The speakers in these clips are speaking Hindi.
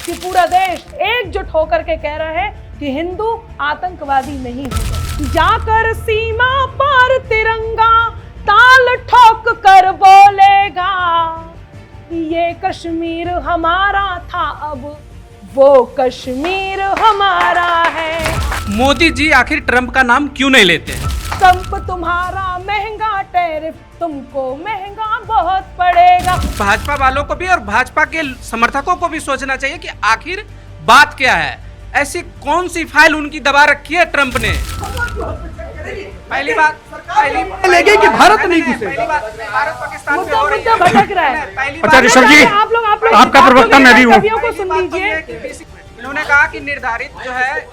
कि पूरा देश एकजुट होकर के कह रहा है कि हिंदू आतंकवादी नहीं होगा। जाकर सीमा पार तिरंगा ताल ठोक कर बोलेगा, ये कश्मीर हमारा था अब वो कश्मीर हमारा है। मोदी जी आखिर ट्रंप का नाम क्यों नहीं लेते हैं? ट्रंप तुम्हारा महंगा टैरिफ तुमको महंगा बहुत पड़ेगा। भाजपा वालों को भी और भाजपा के समर्थकों को भी सोचना चाहिए कि आखिर बात क्या है। ऐसी कौन सी फाइल उनकी दबा रखी है ट्रंप ने? पहली बात लगे कि भारत नहीं घुसे। भारत पाकिस्तान पे मुद्दा हो रही मुद्दा भटक रहा है। अच्छा ऋषभ जी, आप लोग आपका प्रवक्ता मैं भी हूँ। कवियों को सुन लीजिए। इन्होंने कहा कि निर्धारित जो है,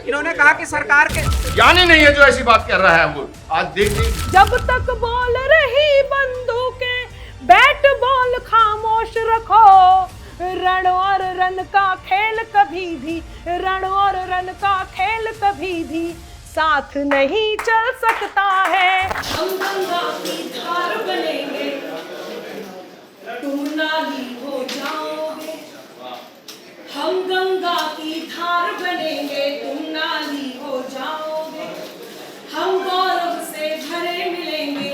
इन्होंने कहा कि सरकार के ज्ञान ही नहीं है जो ऐसी बात कर रहा है। वो आज देखिए, जब तक बोल रही बंदूकें बैट बॉल खामोश रखो, रण और रन का खेल कभी भी, रण और रन का खेल कभी भी साथ नहीं चल सकता है। हम गंगा की धार बनेंगे, तुम नाली हो जाओगे। हम गंगा की धार बनेंगे, तुम नाली हो जाओगे। हम गौरव से भरे मिलेंगे,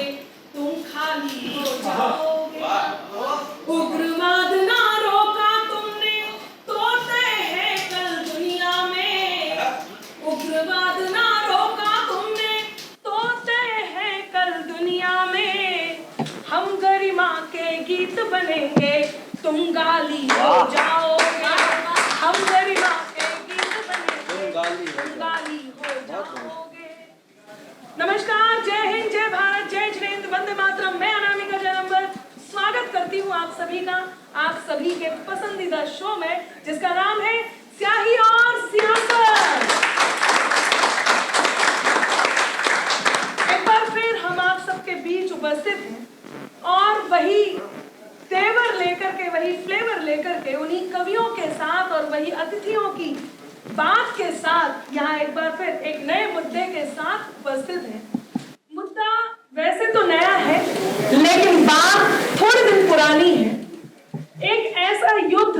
तुम खाली हो जाओगे। उग्रवाद ना रोका तुमने, तोड़ते हैं कल दुनिया में। उग्रवाद ना रोका तुमने, तोड़ते हैं कल दुनिया में। हम गरिमा के गीत बनेंगे, तुम गाली हो जाओगे। हम गरिमा के गीत बनेंगे, तुम गाली हो जाओगे। नमस्कार, जय हिंद, जय भारत, जय हिंद, वंदे मातरम। मैं अनामिका जयनंबर स्वागत करती हूँ आप सभी का, आप सभी के पसंदीदा शो में, जिसका नाम है स्याही और सियासत। एक बार फिर हम आप सबके बीच उपस्थित हैं और वही तेवर लेकर के, वही फ्लेवर लेकर के, उन्हीं कवियों के साथ और वही अतिथियों की बात के साथ यहाँ एक बार फिर एक नए मुद्दे के साथ उपस्थित हैं। मुद्दा वैसे तो नया है, लेकिन बात थोड़े दिन पुरानी है। एक ऐसा युद्ध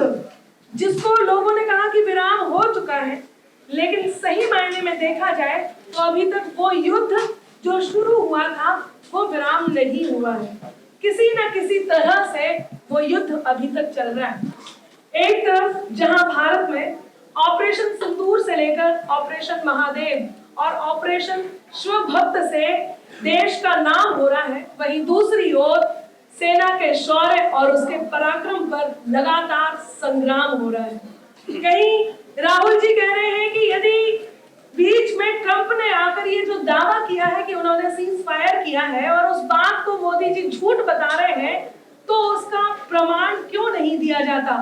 जिसको लोगों ने कहा कि विराम हो चुका है, लेकिन सही मायने में देखा जाए तो अभी तक वो युद्ध जो शुरू हुआ था वो विराम नहीं हुआ है। किसी न किसी तरह से वो युद्ध अभी तक चल रहा है। एक तरफ जहां भारत में ऑपरेशन सिंदूर से लेकर ऑपरेशन महादेव और ऑपरेशन शिवभक्त से देश का नाम हो रहा है, वहीं दूसरी ओर सेना के शौर्य और उसके पराक्रम पर लगातार संग्राम हो रहा है। कहीं राहुल जी कह रहे हैं कि यदि बीच में ट्रंप ने आकर ये जो दावा किया है कि उन्होंने सीज फायर किया है और उस बात को मोदी जी झूठ बता रहे हैं, तो उसका प्रमाण क्यों नहीं दिया जाता।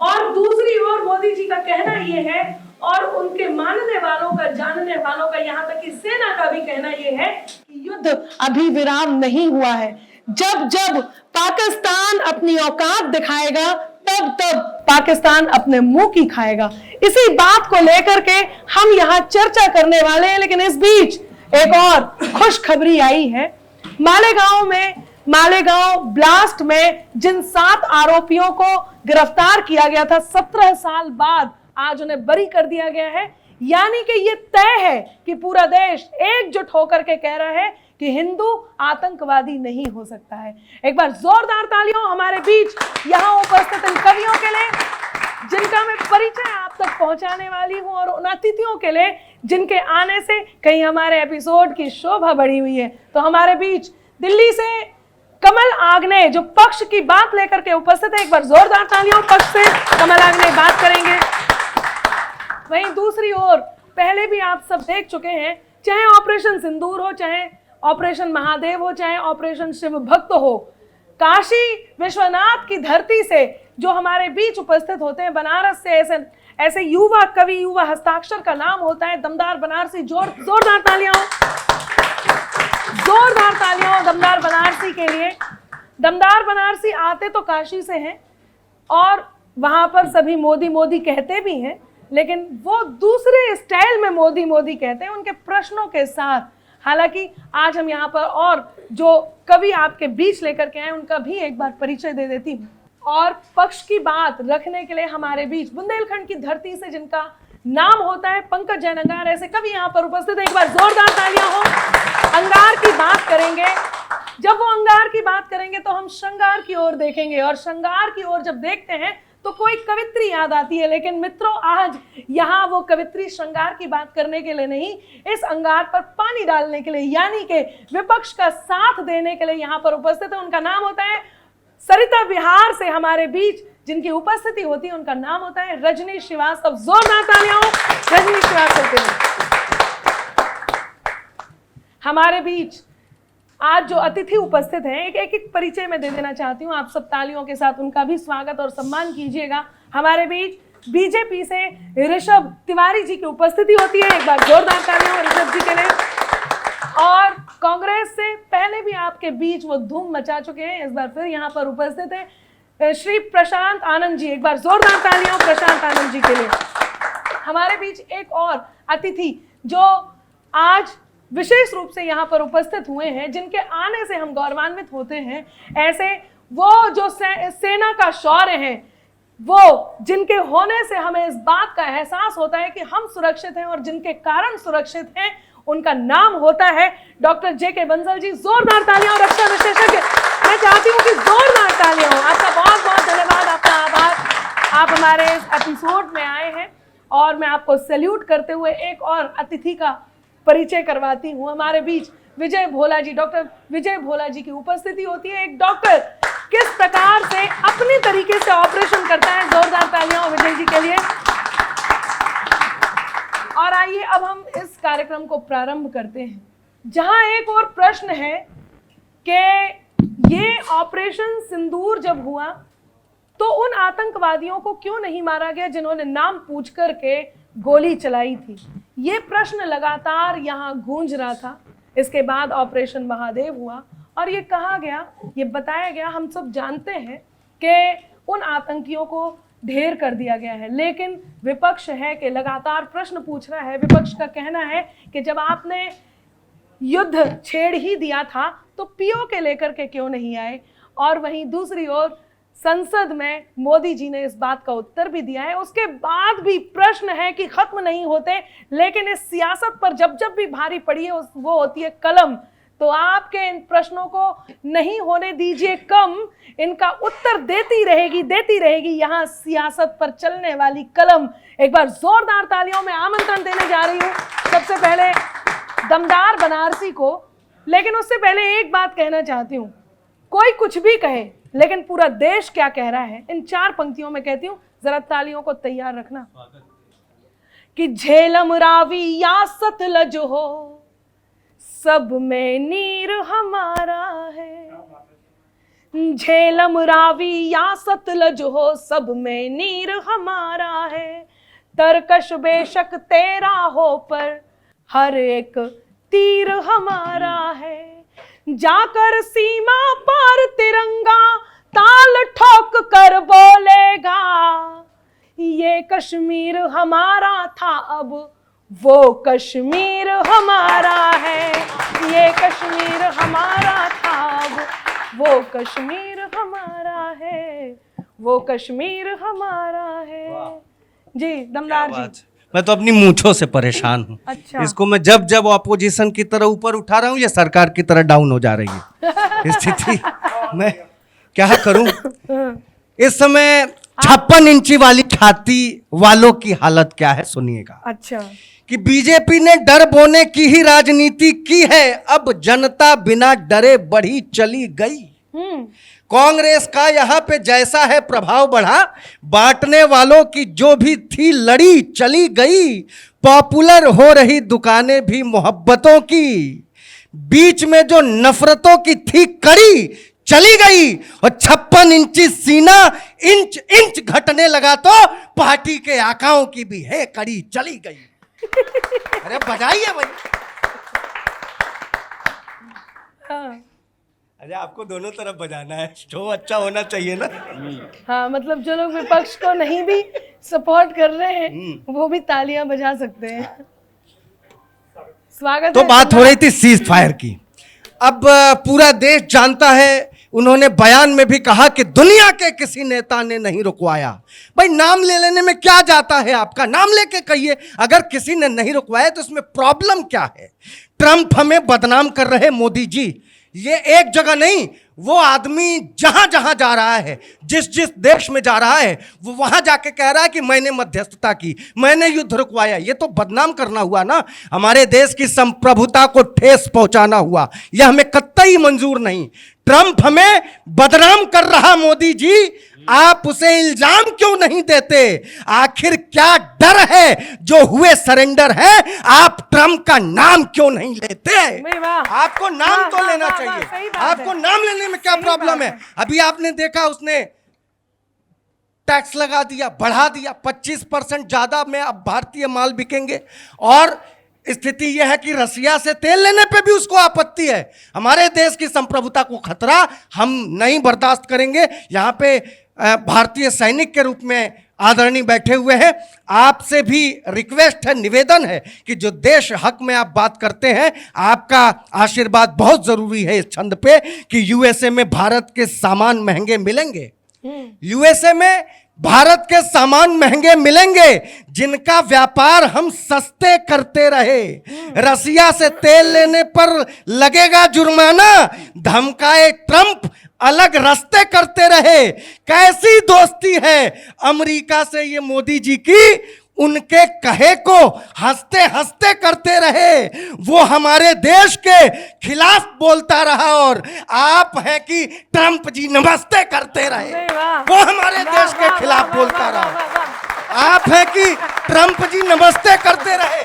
और दूसरी ओर मोदी जी का कहना ये है और उनके मानने वालों का, जानने वालों का, यहाँ तक कि सेना का भी कहना ये है कि युद्ध अभी विराम नहीं हुआ है। जब जब पाकिस्तान अपनी औकात दिखाएगा तब तब पाकिस्तान अपने मुंह की खाएगा। इसी बात को लेकर के हम यहाँ चर्चा करने वाले हैं, लेकिन इस बीच एक और खुशखबरी आई है। मालेगांव ब्लास्ट में जिन 7 आरोपियों को गिरफ्तार किया गया था, 17 साल बाद आज उन्हें बरी कर दिया गया है। यानी कि ये तय है कि पूरा देश एकजुट होकर के कह रहा है कि हिंदू आतंकवादी नहीं हो सकता है। एक बार जोरदार तालियों हमारे बीच यहाँ उपस्थित इन कवियों के लिए, जिनका मैं परिचय आप तक पहुंचाने वाली हूं, और उन अतिथियों के लिए जिनके आने से कहीं हमारे एपिसोड की शोभा बढ़ी हुई है। तो हमारे बीच दिल्ली से कमल आग्ने जो पक्ष की बात लेकर के उपस्थित है, एक बार जोरदार तालियों पक्ष से कमल आग्ने बात करेंगे। वहीं दूसरी ओर पहले भी आप सब देख चुके हैं, चाहे ऑपरेशन सिंदूर हो, चाहे ऑपरेशन महादेव हो, चाहे ऑपरेशन शिव भक्त हो, काशी विश्वनाथ की धरती से जो हमारे बीच उपस्थित होते हैं, बनारस से ऐसे युवा कवि, युवा हस्ताक्षर का नाम होता है दमदार बनारसी। जोरदार तालियां, जोरदार तालियां दमदार बनारसी के लिए। दमदार बनारसी आते तो काशी से हैं और वहां पर सभी मोदी मोदी कहते भी हैं, लेकिन वो दूसरे स्टाइल में मोदी मोदी कहते हैं, उनके प्रश्नों के साथ। हालांकि आज हम यहाँ पर और जो कवि आपके बीच लेकर के आए उनका भी एक बार परिचय दे देती हूँ। और पक्ष की बात रखने के लिए हमारे बीच बुंदेलखंड की धरती से जिनका नाम होता है पंकज जैन अंगार, ऐसे कवि यहाँ पर उपस्थित है। एक बार जोरदार तालियां हो। अंगार की बात करेंगे, जब वो अंगार की बात करेंगे तो हम श्रृंगार की ओर देखेंगे, और श्रृंगार की ओर जब देखते हैं तो कोई कवित्री याद आती है। लेकिन मित्रों, आज यहाँ वो कवित्री श्रृंगार की बात करने के लिए नहीं, इस अंगार पर पानी डालने के लिए, यानी कि विपक्ष का साथ देने के लिए यहाँ पर उपस्थित है। उनका नाम होता है सरिता बिहार से हमारे बीच जिनकी उपस्थिति होती है, उनका नाम होता है रजनी श्रीवास्तव। जोरदार तालियां हो रजनी श्रीवास्तव के लिए। हमारे बीच आज जो अतिथि उपस्थित हैं, एक परिचय में दे देना चाहती हूँ। आप सब तालियों के साथ उनका भी स्वागत और सम्मान कीजिएगा। हमारे बीच बीजेपी से ऋषभ तिवारी जी की उपस्थिति होती है। एक बार जोरदार तालियां हो ऋषभ जी के लिए। और कांग्रेस से पहले भी आपके बीच वो धूम मचा चुके हैं, इस बार फिर यहाँ पर उपस्थित है श्री प्रशांत आनंद जी। एक बार जोरदार तालियां प्रशांत आनंद जी के लिए। हमारे बीच एक और अतिथि जो आज विशेष रूप से यहाँ पर उपस्थित हुए हैं, जिनके आने से हम गौरवान्वित होते हैं, ऐसे वो जो सेना का शौर्य है, वो जिनके होने से हमें इस बात का एहसास होता है कि हम सुरक्षित हैं और जिनके कारण सुरक्षित हैं, उनका नाम होता है डॉक्टर जेके बंसल जी। जोरदार तालियां और रक्षा विशेषज्ञ। मैं चाहती हूँ कि जोरदार तालियां हो। आपका बहुत बहुत धन्यवाद, आपका आभार। आप हमारे इस एपिसोड में आए हैं और मैं आपको सैल्यूट करते हुए एक और अतिथि का परिचय करवाती हूँ। हमारे बीच विजय भोला जी, डॉक्टर विजय भोला जी की उपस्थिति होती है। एक डॉक्टर किस प्रकार से अपने तरीके से ऑपरेशन करता है। जोरदार तालियां हो विजय जी के लिए। और आइए अब हम इस कार्यक्रम को प्रारंभ करते हैं, जहां एक और प्रश्न है कि ये ऑपरेशन सिंदूर जब हुआ तो उन आतंकवादियों को क्यों नहीं मारा गया जिन्होंने नाम पूछ करके गोली चलाई थी। ये प्रश्न लगातार यहाँ गूंज रहा था। इसके बाद ऑपरेशन महादेव हुआ और ये कहा गया, ये बताया गया, हम सब जानते हैं कि उन आतंकियों को ढेर कर दिया गया है। लेकिन विपक्ष है कि लगातार प्रश्न पूछ रहा है। विपक्ष का कहना है कि जब आपने युद्ध छेड़ ही दिया था तो पीओ के लेकर के क्यों नहीं आए। और वहीं दूसरी ओर संसद में मोदी जी ने इस बात का उत्तर भी दिया है। उसके बाद भी प्रश्न है कि खत्म नहीं होते। लेकिन इस सियासत पर जब जब भी भारी पड़ी है वो होती है कलम। तो आपके इन प्रश्नों को नहीं होने दीजिए कम, इनका उत्तर देती रहेगी यहाँ सियासत पर चलने वाली कलम। एक बार जोरदार तालियों में आमंत्रण देने जा रही हूँ सबसे पहले दमदार बनारसी को। लेकिन उससे पहले एक बात कहना चाहती हूँ, कोई कुछ भी कहे लेकिन पूरा देश क्या कह रहा है, इन 4 पंक्तियों में कहती हूँ, जरा तालियों को तैयार रखना। कि झेलम रावी या सतलज हो, सब में नीर हमारा है। झेलम रावी या सतलज हो, सब में नीर हमारा है। तरकश बेशक तेरा हो, पर हर एक तीर हमारा है। जाकर सीमा पार तिरंगा ताल ठोक कर बोलेगा, ये कश्मीर हमारा था अब वो कश्मीर हमारा है। ये कश्मीर हमारा था अब वो कश्मीर हमारा है। वो कश्मीर हमारा है। जी दमदार जी। मैं तो अपनी मूंछों से परेशान हूँ। अच्छा। इसको मैं जब जब ऑपोजिशन की तरह ऊपर उठा रहा हूँ, ये सरकार की तरह डाउन हो जा रही है स्थिति। मैं क्या करूँ। इस समय 56 इंची वाली छाती वालों की हालत क्या है सुनिएगा। अच्छा। कि बीजेपी ने डर बोने की ही राजनीति की है, अब जनता बिना डरे बढ़ी चली गई। कांग्रेस का यहाँ पे जैसा है प्रभाव बढ़ा, बांटने वालों की जो भी थी लड़ी चली गई। पॉपुलर हो रही दुकानें भी मोहब्बतों की, बीच में जो नफरतों की थी कड़ी चली गई। और 56 इंची सीना इंच इंच घटने लगा तो पार्टी के आकाओं की भी है कड़ी चली गई। अरे बजाइए भाई। हाँ। अरे आपको दोनों तरफ बजाना है, शो अच्छा होना चाहिए ना। हाँ, मतलब जो लोग विपक्ष को नहीं भी सपोर्ट कर रहे हैं वो भी तालियां बजा सकते हैं। स्वागत तो है। बात हो रही थी सीज फायर की। अब पूरा देश जानता है उन्होंने बयान में भी कहा कि दुनिया के किसी नेता ने नहीं रुकवाया। भाई नाम ले लेने में क्या जाता है आपका, नाम लेके कहिए। अगर किसी ने नहीं रुकवाया तो इसमें प्रॉब्लम क्या है? ट्रंप हमें बदनाम कर रहे मोदी जी। ये एक जगह नहीं, वो आदमी जहां जहां जा रहा है, जिस जिस देश में जा रहा है, वो वहां जाके कह रहा है कि मैंने मध्यस्थता की, मैंने युद्ध रुकवाया। ये तो बदनाम करना हुआ ना, हमारे देश की संप्रभुता को ठेस पहुंचाना हुआ। यह हमें कतई मंजूर नहीं। ट्रंप हमें बदनाम कर रहा मोदी जी, आप उसे इल्जाम क्यों नहीं देते? आखिर क्या डर है जो हुए सरेंडर है? आप ट्रंप का नाम क्यों नहीं लेते? आपको नाम तो लेना चाहिए। आपको नाम लेने में क्या प्रॉब्लम है? अभी आपने देखा उसने टैक्स लगा दिया, बढ़ा दिया, 25% ज्यादा में अब भारतीय माल बिकेंगे। और स्थिति यह है कि रसिया से तेल लेने पे भी उसको आपत्ति है। हमारे देश की संप्रभुता को खतरा, हम नहीं बर्दाश्त करेंगे। यहाँ पे भारतीय सैनिक के रूप में आदरणीय बैठे हुए हैं, आपसे भी रिक्वेस्ट है, निवेदन है कि जो देश हक में आप बात करते हैं, आपका आशीर्वाद बहुत जरूरी है इस छंद पे कि यूएसए में भारत के सामान महंगे मिलेंगे। यूएसए में भारत के सामान महंगे मिलेंगे, जिनका व्यापार हम सस्ते करते रहे। रसिया से तेल लेने पर लगेगा जुर्माना, धमकाए ट्रंप, अलग रास्ते करते रहे। कैसी दोस्ती है अमेरिका से ये मोदी जी की? उनके कहे को हंसते हंसते करते रहे। वो हमारे देश के खिलाफ बोलता रहा और आप है कि ट्रंप जी नमस्ते करते रहे। वो हमारे देश के खिलाफ बोलता रहा, आप है कि ट्रंप जी नमस्ते करते रहे।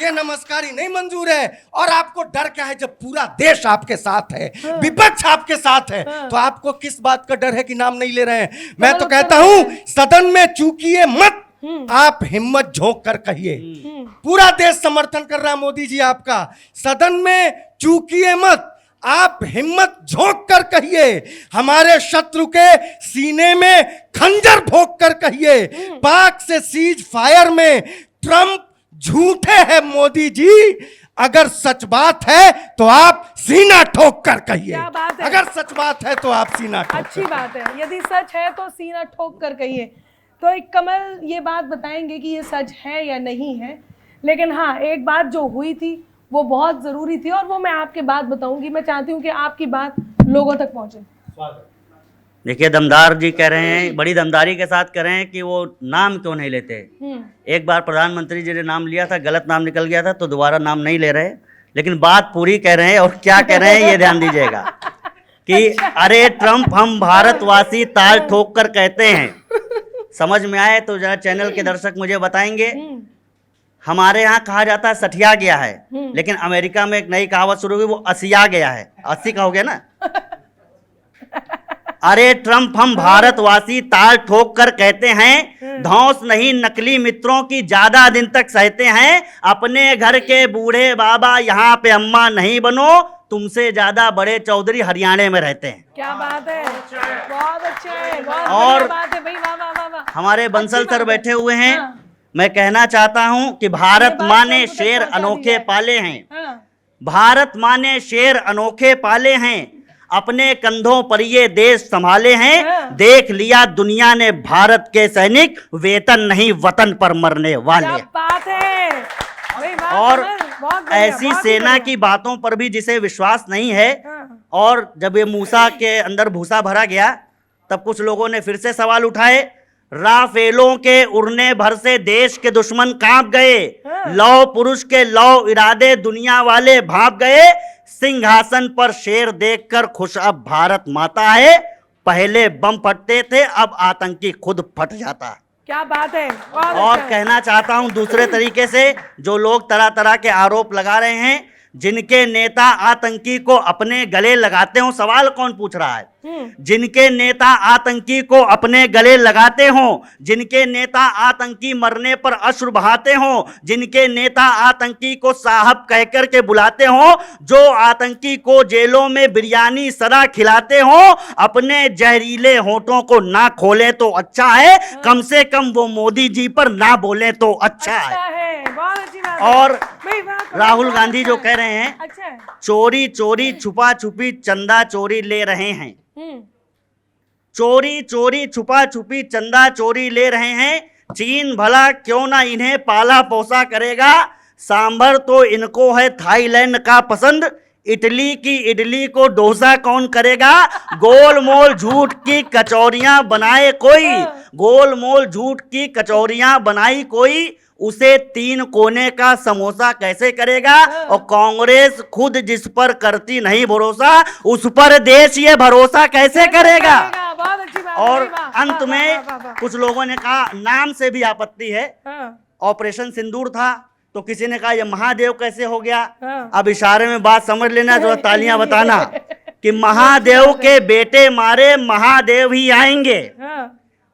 ये नमस्कारी नहीं मंजूर है। और आपको डर क्या है? जब पूरा देश आपके साथ है, विपक्ष आपके साथ है, तो आपको किस बात का डर है कि नाम नहीं ले रहे हैं? मैं तो कहता हूं सदन में चूकिए मत, आप हिम्मत झोंक कर कहिए। पूरा देश समर्थन कर रहा है मोदी जी आपका। सदन में चूकिए मत, आप हिम्मत झोंक कर कहिए। हमारे शत्रु के सीने में खंजर भोंक कर कहिए। पाक से सीज फायर में ट्रंप झूठे हैं मोदी जी। अगर सच बात है तो आप सीना ठोक कर कहिए। अगर सच बात है तो आप सीना ठोक। अच्छी बात है, यदि सच है तो सीना ठोक कर कहिए। तो एक कमल ये बात बताएंगे कि ये सच है या नहीं है। लेकिन हाँ, एक बात जो हुई थी वो बहुत ज़रूरी थी और वो मैं आपके बात बताऊंगी। मैं चाहती हूँ कि आपकी बात लोगों तक पहुँचे। देखिए, दमदार जी कह रहे हैं, बड़ी दमदारी के साथ कह रहे हैं कि वो नाम क्यों नहीं लेते। एक बार प्रधानमंत्री जी ने नाम लिया था, गलत नाम निकल गया था, तो दोबारा नाम नहीं ले रहे। लेकिन बात पूरी कह रहे हैं और क्या कह रहे हैं ये ध्यान दीजिएगा कि अरे ट्रंप हम भारतवासी ताल ठोक कर कहते हैं। समझ में आए तो जरा चैनल के दर्शक मुझे बताएंगे। हमारे यहाँ कहा जाता है सठिया गया है, लेकिन अमेरिका में एक नई कहावत शुरू हुई, वो असिया गया है। 80 का हो गया ना। अरे ट्रंप हम भारतवासी ताल ठोक कर कहते हैं, धौंस नहीं नकली मित्रों की ज्यादा दिन तक सहते हैं। अपने घर के बूढ़े बाबा यहाँ पे अम्मा नहीं बनो, तुमसे ज्यादा बड़े चौधरी हरियाणा में रहते हैं। क्या बात है, बहुत अच्छा है, बहुत और बात है भाई, वाह वाह वाह वाह। हमारे बंसल सर बैठे हुए हैं। हाँ। मैं कहना चाहता हूं कि भारत माँ ने शेर अनोखे पाले हैं। हाँ। भारत माँ ने शेर अनोखे पाले हैं, अपने कंधों पर ये देश संभाले हैं। हाँ। देख लिया दुनिया ने भारत के सैनिक, वेतन नहीं वतन पर मरने वाले। क्या बात है भाई, वाह, और बहुत बढ़िया, ऐसी बहुत सेना बढ़िया। की बातों पर भी जिसे विश्वास नहीं है। हाँ। और जब ये मूसा के अंदर भूसा भरा गया, तब कुछ लोगों ने फिर से सवाल उठाए। राफेलों के उड़ने भर से देश के दुश्मन कांप गए। हाँ। लौ पुरुष के लौ इरादे दुनिया वाले भाप गए। सिंहासन पर शेर देखकर खुश अब भारत माता है। पहले बम फटते थे, अब आतंकी खुद फट जाता। क्या बात है, बहुत और अच्छा है। कहना चाहता हूं दूसरे तरीके से, जो लोग तरह तरह के आरोप लगा रहे हैं, जिनके नेता आतंकी को अपने गले लगाते हो, सवाल कौन पूछ रहा है? जिनके नेता आतंकी को अपने गले लगाते हो, जिनके नेता आतंकी मरने पर अश्रु बहाते हो, जिनके नेता आतंकी को साहब कहकर के बुलाते हो, जो आतंकी को जेलों में बिरयानी सरा खिलाते हो, अपने जहरीले होठों को ना खोले तो अच्छा है, कम से कम वो मोदी जी पर ना बोले तो अच्छा है। बहुत अच्छी बात है। और भाई, वाह, राहुल गांधी जो कह रहे हैं अच्छा है। चोरी चोरी छुपा छुपी चंदा चोरी ले रहे हैं, चोरी चोरी छुपा छुपी चंदा चोरी ले रहे हैं, चीन भला क्यों ना इन्हें पाला पोसा करेगा, सांभर तो इनको है थाईलैंड का पसंद, इटली की इडली को डोसा कौन करेगा, गोल मोल झूठ की कचौरियां बनाए कोई, गोल मोल झूठ की कचौरियां बनाई कोई, उसे 3 कोने का समोसा कैसे करेगा, और कांग्रेस खुद जिस पर करती नहीं भरोसा उस पर देश ये भरोसा कैसे करेगा। बहुत अच्छी बात। और अरे वाह, अंत वाह, में वाह, वाह, वाह। कुछ लोगों ने कहा नाम से भी आपत्ति है, ऑपरेशन सिंदूर था तो किसी ने कहा ये महादेव कैसे हो गया। अब इशारे में बात समझ लेना, जो तालियां बताना कि महादेव के बेटे मारे महादेव ही आएंगे,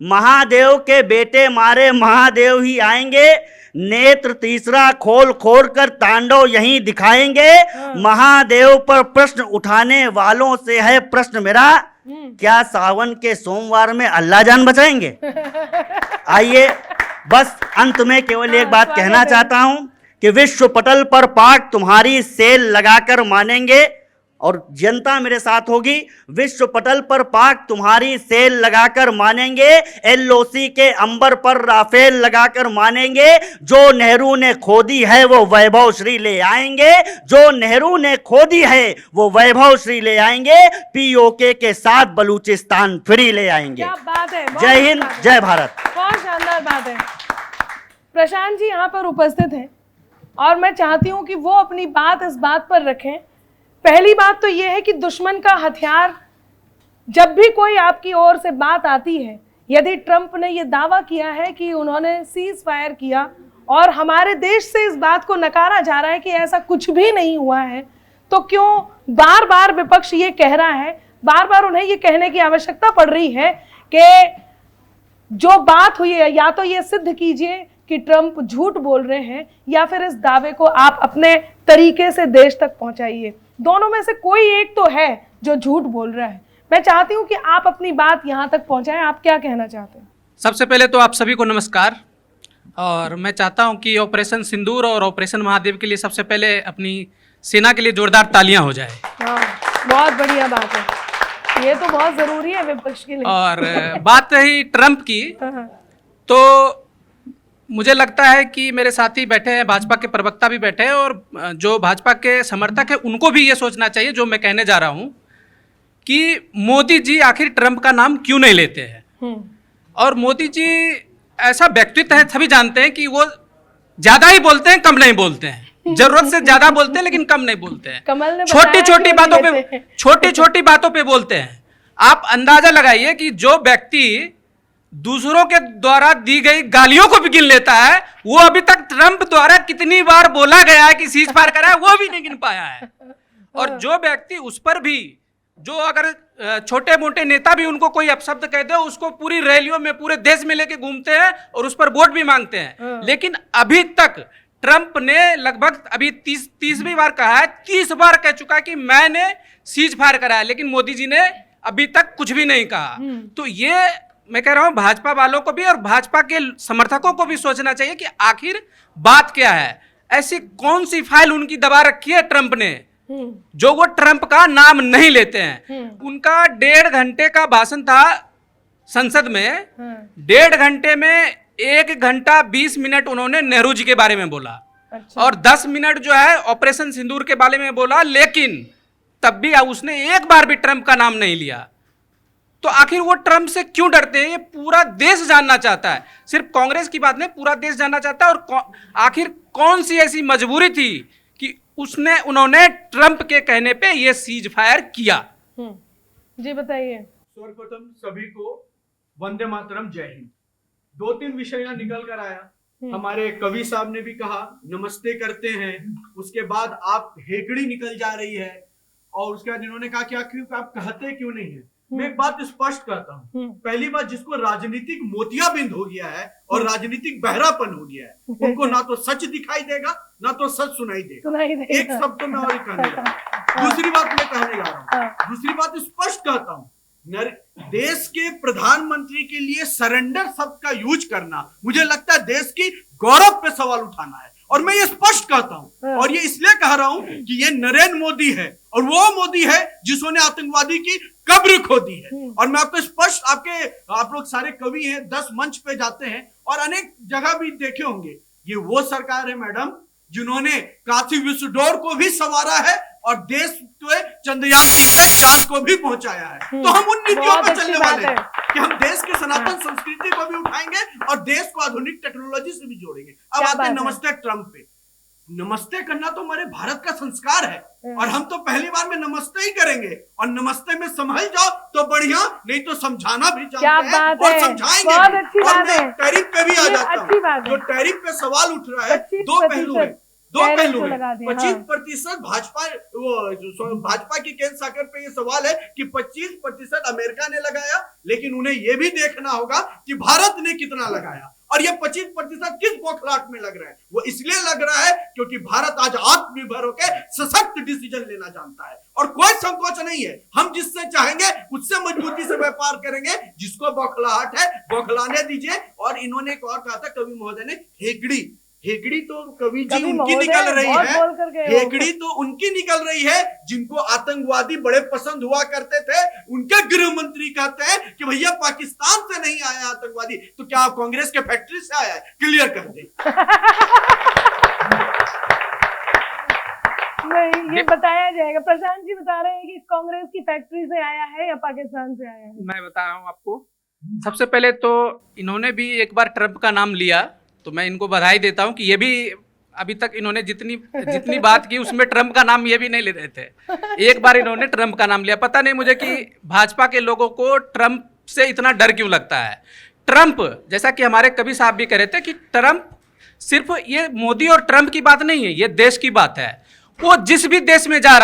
महादेव के बेटे मारे महादेव ही आएंगे, नेत्र तीसरा खोल खोल कर तांडव यहीं दिखाएंगे, महादेव पर प्रश्न उठाने वालों से है प्रश्न मेरा, क्या सावन के सोमवार में अल्लाह जान बचाएंगे। आइए बस अंत में केवल एक बात कहना चाहता हूं कि विश्व पटल पर पाक तुम्हारी सेल लगाकर मानेंगे, और जनता मेरे साथ होगी, विश्व पटल पर पाक तुम्हारी सेल लगाकर मानेंगे, एलओसी के अंबर पर राफेल लगाकर मानेंगे, जो नेहरू ने खोदी है वो वैभव श्री ले आएंगे, जो नेहरू ने खोदी है वो वैभव श्री ले आएंगे, पीओके के साथ बलूचिस्तान फ्री ले आएंगे। क्या बात है, बहुत जय हिंद, बात है। जय भारत। बहुत शानदार बात है। प्रशांत जी यहाँ पर उपस्थित हैं और मैं चाहती हूँ कि वो अपनी बात इस बात पर रखें। पहली बात तो ये है कि दुश्मन का हथियार, जब भी कोई आपकी ओर से बात आती है, यदि ट्रंप ने ये दावा किया है कि उन्होंने सीज फायर किया और हमारे देश से इस बात को नकारा जा रहा है कि ऐसा कुछ भी नहीं हुआ है, तो क्यों बार बार विपक्ष ये कह रहा है, बार बार उन्हें ये कहने की आवश्यकता पड़ रही है कि जो बात हुई है या तो ये सिद्ध कीजिए कि ट्रंप झूठ बोल रहे हैं, या फिर इस दावे को आप अपने तरीके से देश तक पहुंचाइए। दोनों में से कोई एक तो है जो झूठ बोल रहा है। मैं चाहती हूं कि आप अपनी बात यहां तक पहुंचाएं। आप क्या कहना चाहते हैं? सबसे पहले तो आप सभी को नमस्कार, और मैं चाहता हूं कि ऑपरेशन सिंदूर और ऑपरेशन महादेव के लिए सबसे पहले अपनी सेना के लिए जोरदार तालियां हो जाए। बहुत बढ़िया बात है, ये तो बहुत जरूरी है विपक्ष के लिए। और बात रही ट्रंप की, तो मुझे लगता है कि मेरे साथी बैठे हैं, भाजपा के प्रवक्ता भी बैठे हैं, और जो भाजपा के समर्थक हैं उनको भी ये सोचना चाहिए जो मैं कहने जा रहा हूं कि मोदी जी आखिर ट्रंप का नाम क्यों नहीं लेते हैं। और मोदी जी ऐसा व्यक्तित्व है, सभी जानते हैं कि वो ज्यादा ही बोलते हैं, कम नहीं बोलते हैं, जरूरत से ज्यादा बोलते हैं लेकिन कम नहीं बोलते हैं, छोटी छोटी बातों पे बोलते हैं। आप अंदाजा लगाइए कि जो व्यक्ति दूसरों के द्वारा दी गई गालियों को भी गिन लेता है, वो अभी तक ट्रंप द्वारा कितनी बार बोला गया है कि सीज फायर करा है वो भी नहीं गिन पाया है। और जो व्यक्ति उस पर भी, जो अगर छोटे मोटे नेता भी उनको कोई अपशब्द कहते हो, उसको पूरी रैलियों में पूरे देश में लेके घूमते हैं और उस पर वोट भी मांगते हैं, लेकिन अभी तक ट्रंप ने लगभग अभी 30वीं बार कहा है, 30 बार कह चुका है कि मैंने सीज फायर करा है, लेकिन मोदी जी ने अभी तक कुछ भी नहीं कहा। तो ये मैं कह रहा हूं भाजपा वालों को भी और भाजपा के समर्थकों को भी सोचना चाहिए कि आखिर बात क्या है। ऐसी कौन सी फाइल उनकी दबा रखी है ट्रंप ने, जो वो ट्रंप का नाम नहीं लेते हैं। उनका 1.5 घंटे का भाषण था संसद में, 1.5 घंटे में 1 घंटा 20 मिनट उन्होंने नेहरू जी के बारे में बोला। अच्छा। और 10 मिनट जो है ऑपरेशन सिंदूर के बारे में बोला, लेकिन तब भी उसने एक बार भी ट्रंप का नाम नहीं लिया। तो आखिर वो ट्रंप से क्यों डरते हैं, ये पूरा देश जानना चाहता है। सिर्फ कांग्रेस की बात नहीं, पूरा देश जानना चाहता है। और आखिर कौन सी ऐसी मजबूरी थी कि उन्होंने ट्रंप के कहने पे ये सीज फायर किया। जी बताइए। सर्वप्रथम सभी को वंदे मातरम, जय हिंद। 2-3 विषय यहाँ निकल कर आया। हमारे कवि साहब ने भी कहा नमस्ते करते हैं, उसके बाद आप हेकड़ी निकल जा रही है, और उसके बाद इन्होंने कहा कि आखिर आप कहते क्यों नहीं है। मैं एक बात स्पष्ट करता हूँ, पहली बात, जिसको राजनीतिक मोतियाबिंद हो गया है और राजनीतिक बहरापन हो गया है, उनको ना तो सच दिखाई देगा ना तो सच सुनाई देगा। एक शब्द में और कहने जा रहा हूँ। दूसरी बात मैं कहने जा रहा हूँ, दूसरी बात स्पष्ट कहता हूँ, देश के प्रधानमंत्री के लिए सरेंडर शब्द का यूज करना मुझे लगता है देश की गौरव पे सवाल उठाना है। और मैं ये स्पष्ट कहता हूं, और ये इसलिए कह रहा हूं कि ये नरेंद्र मोदी है, और वो मोदी है जिसने आतंकवादी की कब्र खोदी है। और मैं आपको स्पष्ट, आप लोग सारे कवि हैं, 10 मंच पे जाते हैं और अनेक जगह भी देखे होंगे, ये वो सरकार है मैडम जिन्होंने काशी विश्वडोर को भी संवारा है और देश के चंद्रयान से चांद को भी पहुंचाया है। तो हम उन नीतियों पर चलने वाले हैं कि हम देश की सनातन संस्कृति को भी उठाएंगे और देश को आधुनिक टेक्नोलॉजी से भी जोड़ेंगे। अब आते हैं नमस्ते ट्रंप पे। नमस्ते करना तो हमारे भारत का संस्कार है, और हम तो पहली बार में नमस्ते ही करेंगे, और नमस्ते में संभल जाओ तो बढ़िया, नहीं तो समझाना भी जानते हैं और समझाएंगे। और मैं टैरिफ पे भी आ जाता हूँ। जो टैरिफ पे सवाल उठ रहा है, दो पहलू है। 25% भाजपा की केंद्र सरकार पे ये सवाल है कि 25% अमेरिका ने लगाया, लेकिन उन्हें यह भी देखना होगा कि भारत ने कितना लगाया। और ये 25% किस बौखलाहट में लग रहा है? वो इसलिए लग रहा है क्योंकि भारत आज आत्मनिर्भर होकर सशक्त डिसीजन लेना जानता है और कोई संकोच नहीं है। हम जिससे चाहेंगे उससे मजबूती से व्यापार करेंगे। जिसको बौखलाहट है बौखलाने दीजिए। और इन्होंने एक और कहा था कवि महोदय ने, हेकड़ी तो कवि जी उनकी निकल रही है, हेकड़ी तो उनकी निकल रही है जिनको आतंकवादी बड़े पसंद हुआ करते थे। उनके गृह मंत्री कहते हैं कि भैया पाकिस्तान से नहीं आया आतंकवादी, तो क्या कांग्रेस के फैक्ट्री से आया है? क्लियर कर दे। नहीं, ये बताया जाएगा। प्रशांत जी बता रहे हैं कि कांग्रेस की फैक्ट्री से आया है या पाकिस्तान से आया है। मैं बता रहा हूँ आपको। सबसे पहले तो इन्होंने भी एक बार ट्रंप का नाम लिया, तो मैं इनको बधाई देता हूं कि ये भी अभी तक इन्होंने जितनी बात की उसमें ट्रंप का नाम ये भी नहीं ले रहे थे। एक बार इन्होंने ट्रंप का नाम लिया। पता नहीं मुझे कि भाजपा के लोगों को ट्रंप से इतना डर क्यों लगता है। ट्रंप, जैसा कि हमारे कवि साहब भी कह रहे थे कि ट्रंप सिर्फ ये मोदी और ट्रंप की बात नहीं है, ये देश की बात है। वो जिस भी देश में जा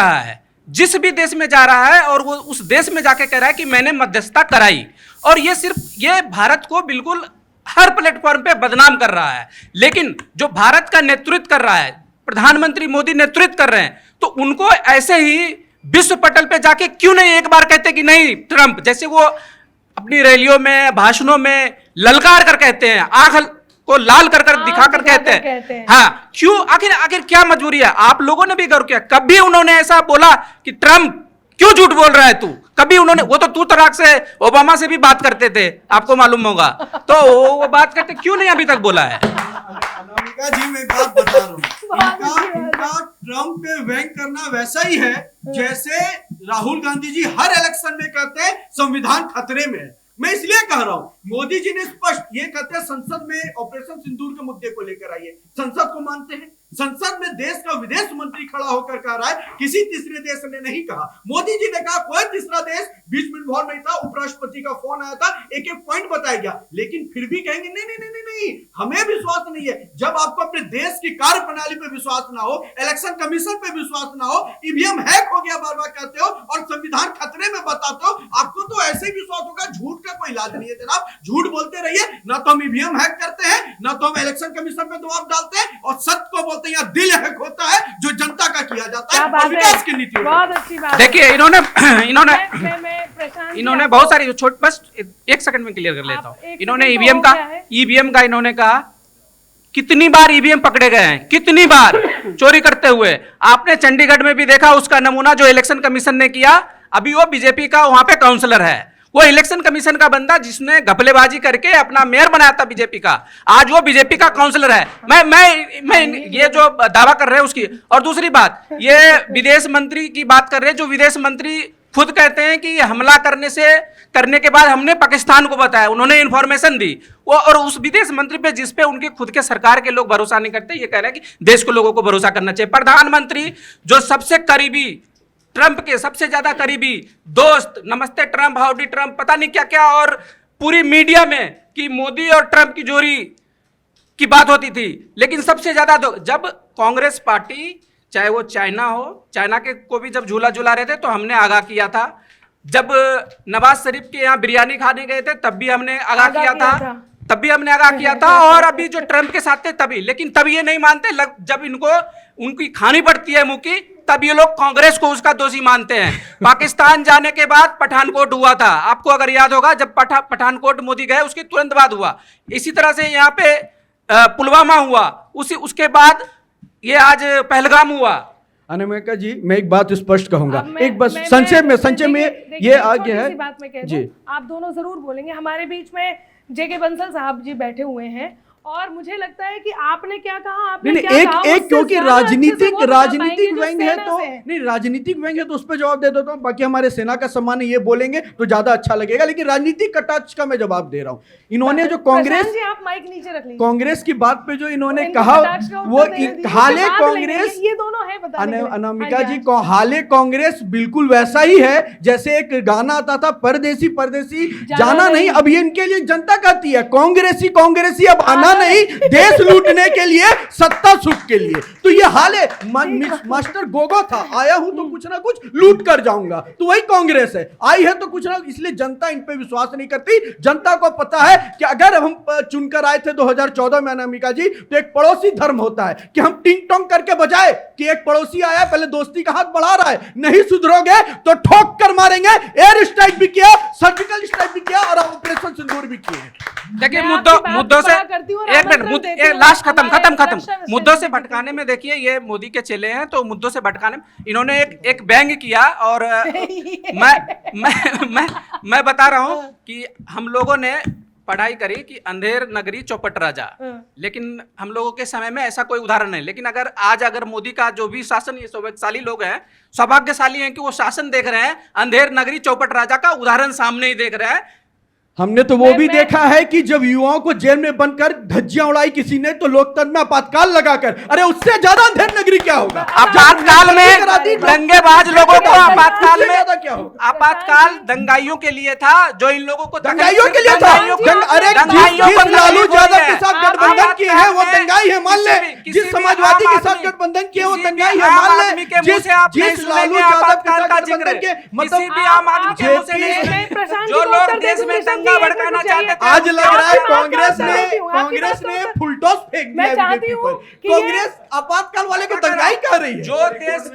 रहा है और वो उस देश में जाके कह रहा है कि मैंने मध्यस्थता कराई, और ये भारत को बिल्कुल हर प्लेटफॉर्म पे बदनाम कर रहा है। लेकिन जो भारत का नेतृत्व कर रहा है, प्रधानमंत्री मोदी नेतृत्व कर रहे हैं, तो उनको ऐसे ही विश्व पटल पे जाके क्यों नहीं एक बार कहते कि नहीं ट्रंप, जैसे वो अपनी रैलियों में भाषणों में ललकार कर कहते हैं, आंख को लाल कर दिखा कर कहते हैं। हाँ, क्यों? आखिर क्या मजबूरी है? आप लोगों ने भी गौर किया, कभी उन्होंने ऐसा बोला कि ट्रंप क्यों झूठ बोल रहा है तू? कभी उन्होंने, वो तो तू तराक से ओबामा से भी बात करते थे, आपको मालूम होगा, तो वो बात करते क्यों नहीं अभी तक बोला है? अनामिका जी, मैं एक बात बता रहा हूँ, इनका ट्रंप पे व्यंग करना वैसा ही है जैसे राहुल गांधी जी हर इलेक्शन में कहते हैं संविधान खतरे में है। मैं इसलिए कह रहा हूं, मोदी जी ने स्पष्ट ये कहते हैं संसद में ऑपरेशन सिंदूर के मुद्दे को लेकर आइए, संसद को मानते हैं। संसद में देश का विदेश मंत्री खड़ा होकर कह रहा है, किसी तीसरे देश ने नहीं कहा। मोदी जी ने कहा कोई तीसरा देश बीच में इन्वॉल्व नहीं था, उपराष्ट्रपति का फोन आया था, एक एक पॉइंट बताया गया, लेकिन फिर भी कहेंगे नहीं नहीं नहीं नहीं, हमें विश्वास नहीं है। जब आपको अपने देश की कार्य प्रणाली पे विश्वास ना हो, इलेक्शन कमीशन पे विश्वास ना हो, ईवीएम हैक हो गया बार बार कहते हो और संविधान खतरे में बताते हो, आपको तो ऐसे ही विश्वास होगा। झूठ का कोई इलाज नहीं है जनाब, झूठ बोलते रहिए। ना तो हम ईवीएम हैक करते हैं, ना तो हम इलेक्शन कमीशन पे दबाव डालते हैं, और सत्य को बोलते हैं यहाँ दिल हैक होता है जो जनता का किया जाता है और विकास की नीति। बहुत अच्छी बात। देखिए इन्होंने बहुत सारी छोट, बस एक सेकंड में क्लियर कर लेता हूँ। इन्होंने ईवीएम का इन्होंने कहा कितनी बार ईवीएम पकड़े गए हैं, कितनी बार चोरी करते हुए। आपने चंडीगढ़ में भी देखा उसका नमूना जो इलेक्शन कमीशन ने किया। अभी वो बीजेपी का वहां पे काउंसलर है, वो इलेक्शन कमीशन का बंदा जिसने घपलेबाजी करके अपना मेयर बनाया था बीजेपी का, आज वो बीजेपी का काउंसलर है। मैं ये जो दावा कर रहे हैं उसकी। और दूसरी बात, ये विदेश मंत्री की बात कर रहे हैं, जो विदेश मंत्री खुद कहते हैं कि हमला करने के बाद हमने पाकिस्तान को बताया, उन्होंने इंफॉर्मेशन दी। वो और उस विदेश मंत्री पे जिस पे उनके खुद के सरकार के लोग भरोसा नहीं करते, ये कह रहे हैं कि देश को लोगों को भरोसा करना चाहिए। प्रधानमंत्री जो सबसे करीबी, ट्रंप के सबसे ज्यादा करीबी दोस्त, नमस्ते ट्रंप, हाउडी ट्रंप, पता नहीं क्या क्या, और पूरी मीडिया में कि मोदी और ट्रंप की जोड़ी की बात होती थी। लेकिन सबसे ज्यादा जब कांग्रेस पार्टी, चाहे वो चाइना हो, चाइना के को भी जब झूला झूला रहे थे तो हमने आगाह किया था। जब नवाज शरीफ के यहाँ बिरयानी खाने गए थे तब भी हमने आगाह किया था, और अभी जो ट्रंप के साथ थे तभी। लेकिन तब ये नहीं मानते, जब इनको उनकी खानी पड़ती है मुंह की, तब ये लोग कांग्रेस को उसका दोषी मानते हैं। पाकिस्तान जाने के बाद पठानकोट हुआ था, आपको अगर याद होगा, जब पठानकोट मोदी गए उसके तुरंत बाद हुआ। इसी तरह से यहाँ पे पुलवामा हुआ, उसके बाद ये आज पहलगाम हुआ। अनामिका जी, मैं एक बात स्पष्ट कहूंगा, अब एक बस संक्षेप में देखिए, ये आगे छोटी है सी बात मैं कह दूं, जी। आप दोनों जरूर बोलेंगे। हमारे बीच में जेके बंसल साहब जी बैठे हुए हैं और मुझे लगता है कि आपने क्या कहा, आपने नहीं क्या नहीं, कहा, एक उससे क्योंकि ज्यादा अच्छे से राजनीतिक वो बता पाएंगे जो व्यंग है सेना तो से है। नहीं, राजनीतिक व्यंग है तो उस पर जवाब दे देता हूँ, बाकी हमारे सेना का सम्मान है, ये बोलेंगे तो ज्यादा अच्छा लगेगा, लेकिन राजनीतिक कटाक्ष का मैं जवाब दे रहा हूँ। इन्होंने जो कांग्रेस प्रशांत जी, आप माइक नीचे रख लीजिए। कांग्रेस की बात पे जो इन्होंने इनको कहा, कटाक्ष का उत्तर वो देने दीजिए, हाले उसके बाद लेंगे। कांग्रेस, ये दोनों है बताने के लिए। अनामिका हाँ जी हाँ। को हाले कांग्रेस बिल्कुल वैसा ही है जैसे एक गाना आता था, परदेसी परदेसी जाना नहीं। अब ये इनके लिए जनता कहती है कांग्रेसी कांग्रेसी, अब आना नहीं देश लूटने के लिए, सत्ता सुख के लिए। तो ये हाल है। मास्टर गोगो था, आया हूं तो कुछ ना कुछ लूट कर जाऊंगा, तो वही कांग्रेस है, आई है तो कुछ ना, इसलिए जनता इन पे विश्वास नहीं करती। जनता को पता है कि अगर हम चुनकर आए थे 2014 में अनामिका जी, तो एक पड़ोसी धर्म होता है कि हम टिंग टोंग करके बजाए कि एक पड़ोसी आया, पहले दोस्ती का हाथ बढ़ा रहा है, नहीं सुधरोगे तो ठोक कर मारेंगे। एयर स्ट्राइक भी किया, सर्जिकल स्ट्राइक भी किया और ऑपरेशन सिंदूर भी किए। देखिए मैं आपकी बात मुद्दों से पूरा करती हूँ और एक आमंत्रण मिनट, देती हूँ लास्ट खत्म हमारे खत्म खत्म रक्षा मुद्दों से विशेषज्ञ भटकाने में, देखिए ये मोदी के चेले हैं, तो मुद्दों से भटकाने में इन्होंने एक व्यंग किया और मैं बता रहा हूं कि हम लोगों ने पढ़ाई करी कि अंधेर नगरी चौपट राजा, लेकिन हम लोगों के समय में ऐसा कोई उदाहरण नहीं। लेकिन अगर मोदी का जो भी शासन, ये सौभाग्यशाली लोग हैं, सौभाग्यशाली हैं कि वो शासन देख रहे हैं, अंधेर नगरी चौपट राजा का उदाहरण सामने ही देख रहे हैं। हमने तो वो भी देखा है कि जब युवाओं को जेल में बनकर धज्जियां उड़ाई किसी ने, तो लोकतंत्र में आपातकाल लगाकर, अरे उससे ज्यादा अंधेर नगरी क्या होगा? आपातकाल में दंगेबाज लोगों को आपातकाल में, ज्यादा क्या होगा? आपातकाल दंगाइयों के लिए था, जो इन लोगों को दंगाइयों के लिए था। अरे जिस लालू यादव के साथ गठबंधन किए हैं वो दंगाई है, मान ले। जिस समाजवादी के साथ गठबंधन किए वो दंगाई है, मान ले। जिस लालू यादव के साथ गठबंधन किए, मतलब आम आदमी के मुंह से नहीं सुने, जो लोग देश में दंगा भड़काना चाहते थे। आज लग रहा है कांग्रेस ने फुलटॉस फेंक दिया बीजेपी पर। कांग्रेस आपातकाल वाले को दंगाई कर रही है। जो देश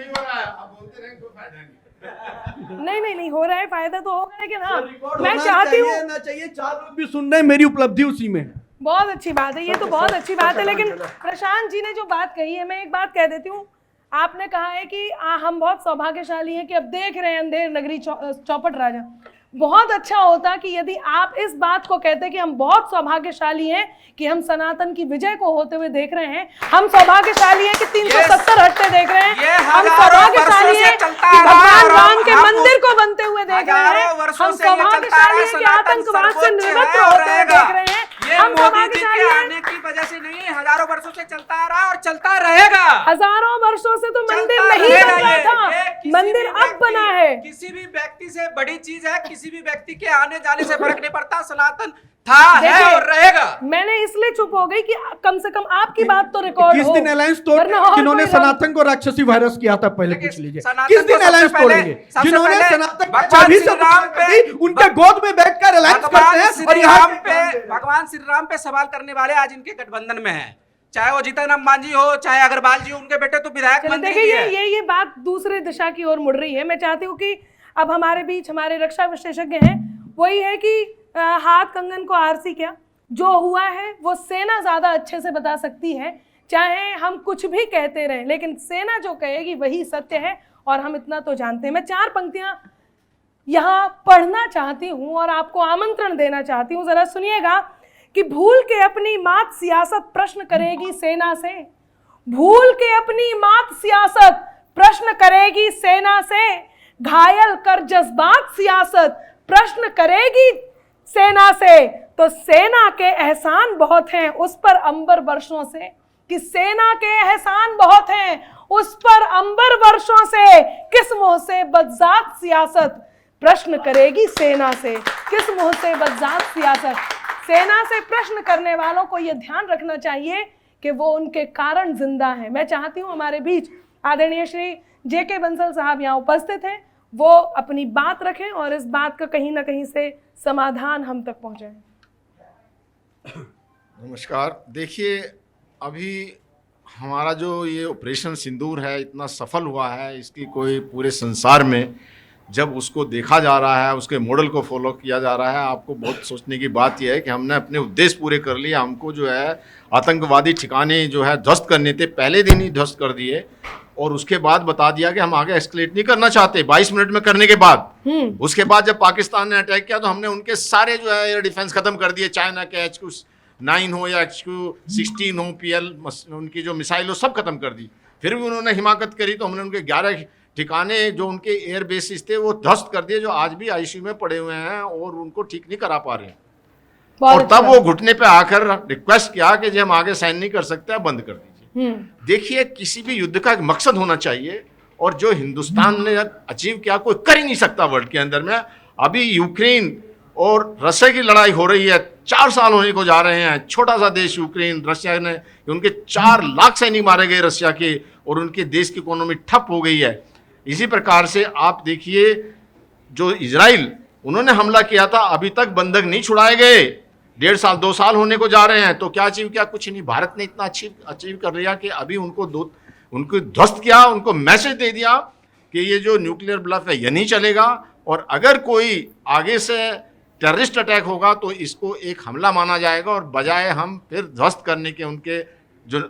नहीं हो रहा है, फायदा तो होगा, लेकिन हाँ मैं चाहती हूँ, ना चाहिए, 4 लोग भी सुन रहे हैं, मेरी उपलब्धि उसी में। बहुत अच्छी बात है, ये तो बहुत अच्छी बात है। लेकिन प्रशांत जी ने जो बात कही है, मैं एक बात कह देती हूँ। आपने कहा है कि हम बहुत सौभाग्यशाली हैं कि अब देख रहे हैं अंधेर नगरी चौपट राजा। बहुत अच्छा होता कि यदि आप इस बात को कहते कि हम बहुत सौभाग्यशाली हैं कि हम सनातन की विजय को होते हुए देख रहे हैं, हम सौभाग्यशाली हैं कि 370 हट्टे देख रहे हैं, हम सौभाग्यशाली हैं कि भगवान राम के मंदिर को बनते हुए देख रहे हैं, हम सौभाग्यशाली हैं कि आतंकवाद से निवृत्त होते हुए देख रहे हैं, हम सौभाग्यशाली आने की वजह से नहीं, हजारों वर्षों से चलता आ रहा और चलता रहेगा। हजारों वर्षों से तो मंदिर नहीं बन रहा था, मंदिर अब बना है। किसी भी व्यक्ति से बड़ी चीज है, किसी भी व्यक्ति के आने जाने से फर्क नहीं पड़ता। सनातन था, है और रहेगा। मैंने इसलिए चुप हो गई कि कम से कम आपकी बात तो रिकॉर्ड हो। किस दिन अलायंस तोड़, जिन्होंने सनातन को राक्षसी वायरस किया था, पहले पूछ लीजिए, किस दिन अलायंस तोड़ेंगे? जिन्होंने सनातन उनके गोद में बैठकर अलायंस करते हैं, और यहाँ भगवान श्री राम पे सवाल करने वाले आज इनके गठबंधन में है, चाहे वो जीतन राम मांझी हो, चाहे अग्रवाल जी हो, उनके बेटे तो विधायक मंत्री भी है। ये बात दूसरे दिशा की ओर मुड़ रही है। मैं चाहती हूँ कि अब हमारे बीच हमारे रक्षा विशेषज्ञ हैं, वही है कि हाथ कंगन को आरसी क्या, जो हुआ है वो सेना ज्यादा अच्छे से बता सकती है। चाहे हम कुछ भी कहते रहें, लेकिन सेना जो कहेगी वही सत्य है, और हम इतना तो जानते हैं। मैं 4 पंक्तियां यहाँ पढ़ना चाहती हूँ और आपको आमंत्रण देना चाहती हूँ, जरा सुनिएगा कि भूल के अपनी मात सियासत प्रश्न करेगी सेना से, भूल के अपनी मात सियासत प्रश्न करेगी सेना से, घायल कर जज्बात सियासत प्रश्न करेगी सेना से। तो सेना के एहसान बहुत हैं उस पर अंबर वर्षों से, कि सेना के एहसान बहुत हैं उस पर अंबर वर्षों से, किस मुंह से बदजात सियासत प्रश्न करेगी सेना से, किस मुंह से बदजात सियासत। सेना से प्रश्न करने वालों को यह ध्यान रखना चाहिए कि वो उनके कारण जिंदा हैं। मैं चाहती हूं हमारे बीच आदरणीय श्री जेके बंसल साहब यहाँ उपस्थित हैं, वो अपनी बात रखें और इस बात का कहीं ना कहीं से समाधान हम तक पहुंचाएं। नमस्कार। देखिए, अभी हमारा जो ये ऑपरेशन सिंदूर है इतना सफल हुआ है, इसकी कोई पूरे संसार में जब उसको देखा जा रहा है, उसके मॉडल को फॉलो किया जा रहा है, आपको बहुत सोचने की बात यह है कि हमने अपने उद्देश्य पूरे कर लिए। हमको जो है आतंकवादी ठिकाने जो है ध्वस्त करने थे, पहले दिन ही ध्वस्त कर दिए और उसके बाद बता दिया कि हम आगे एस्केलेट नहीं करना चाहते 22 मिनट में करने के बाद। उसके बाद जब पाकिस्तान ने अटैक किया तो हमने उनके सारे जो है एयर डिफेंस खत्म कर दिए, चाइना के HQ-9 हो या HQ-16 हो, PL उनकी जो मिसाइल हो सब खत्म कर दी। फिर भी उन्होंने हिमाकत करी तो हमने उनके 11 ठिकाने जो उनके एयर बेसिस थे वो ध्वस्त कर दिए, जो आज भी ICU में पड़े हुए हैं और उनको ठीक नहीं करा पा रहे हैं। और तब वो घुटने पे आकर रिक्वेस्ट किया कि जो हम आगे साइन नहीं कर सकते, बंद कर दीजिए। देखिए, किसी भी युद्ध का एक मकसद होना चाहिए और जो हिंदुस्तान ने अचीव किया कोई कर ही नहीं सकता वर्ल्ड के अंदर में। अभी यूक्रेन और रशिया की लड़ाई हो रही है, 4 साल होने को जा रहे हैं। छोटा सा देश यूक्रेन, रशिया ने उनके 4 लाख सैनिक मारे गए रशिया के और उनके देश की इकोनॉमी ठप हो गई है। इसी प्रकार से आप देखिए जो इजराइल उन्होंने हमला किया था, अभी तक बंधक नहीं छुड़ाए गए, 1.5 साल 2 साल होने को जा रहे हैं। तो क्या अचीव किया? कुछ नहीं। भारत ने इतना अचीव कर लिया कि अभी उनको ध्वस्त किया, उनको मैसेज दे दिया कि ये जो न्यूक्लियर ब्लफ है ये नहीं चलेगा और अगर कोई आगे से टेररिस्ट अटैक होगा तो इसको एक हमला माना जाएगा और बजाय हम फिर ध्वस्त करने के उनके जो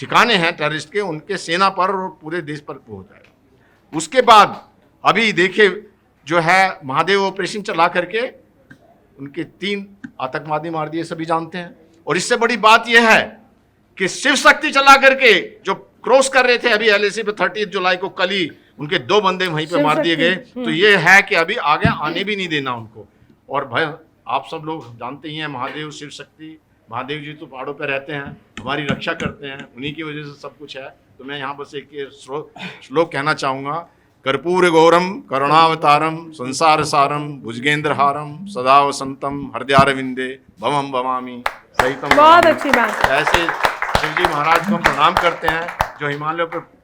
ठिकाने हैं टेररिस्ट के, उनके सेना पर और पूरे देश पर हो जाएगा। उसके बाद अभी देखिए जो है महादेव ऑपरेशन चला करके उनके 3 आतंकवादी मार दिए, सभी जानते हैं। और इससे बड़ी बात यह है कि शिव शक्ति चला करके जो क्रॉस कर रहे थे अभी LAC पे 30 जुलाई को, कल ही उनके 2 बंदे वहीं पे मार दिए गए। तो ये है कि अभी आगे आने भी नहीं देना उनको। और भाई आप सब लोग जानते ही हैं, महादेव शिव शक्ति, महादेव जी तो पहाड़ों पे रहते हैं, हमारी रक्षा करते हैं, उन्हीं की वजह से सब कुछ है। तो मैं यहाँ बस एक श्लोक कहना चाहूँगा। कर्पूर गौरम करुणावतारम संसार सारम भुजगेंद्रहारम सदा वसंतम हृदयारविंदे भवम भवामी सहितम। बहुत अच्छी बात। ऐसे शिव जी महाराज को हम प्रणाम करते हैं जो हिमालय पर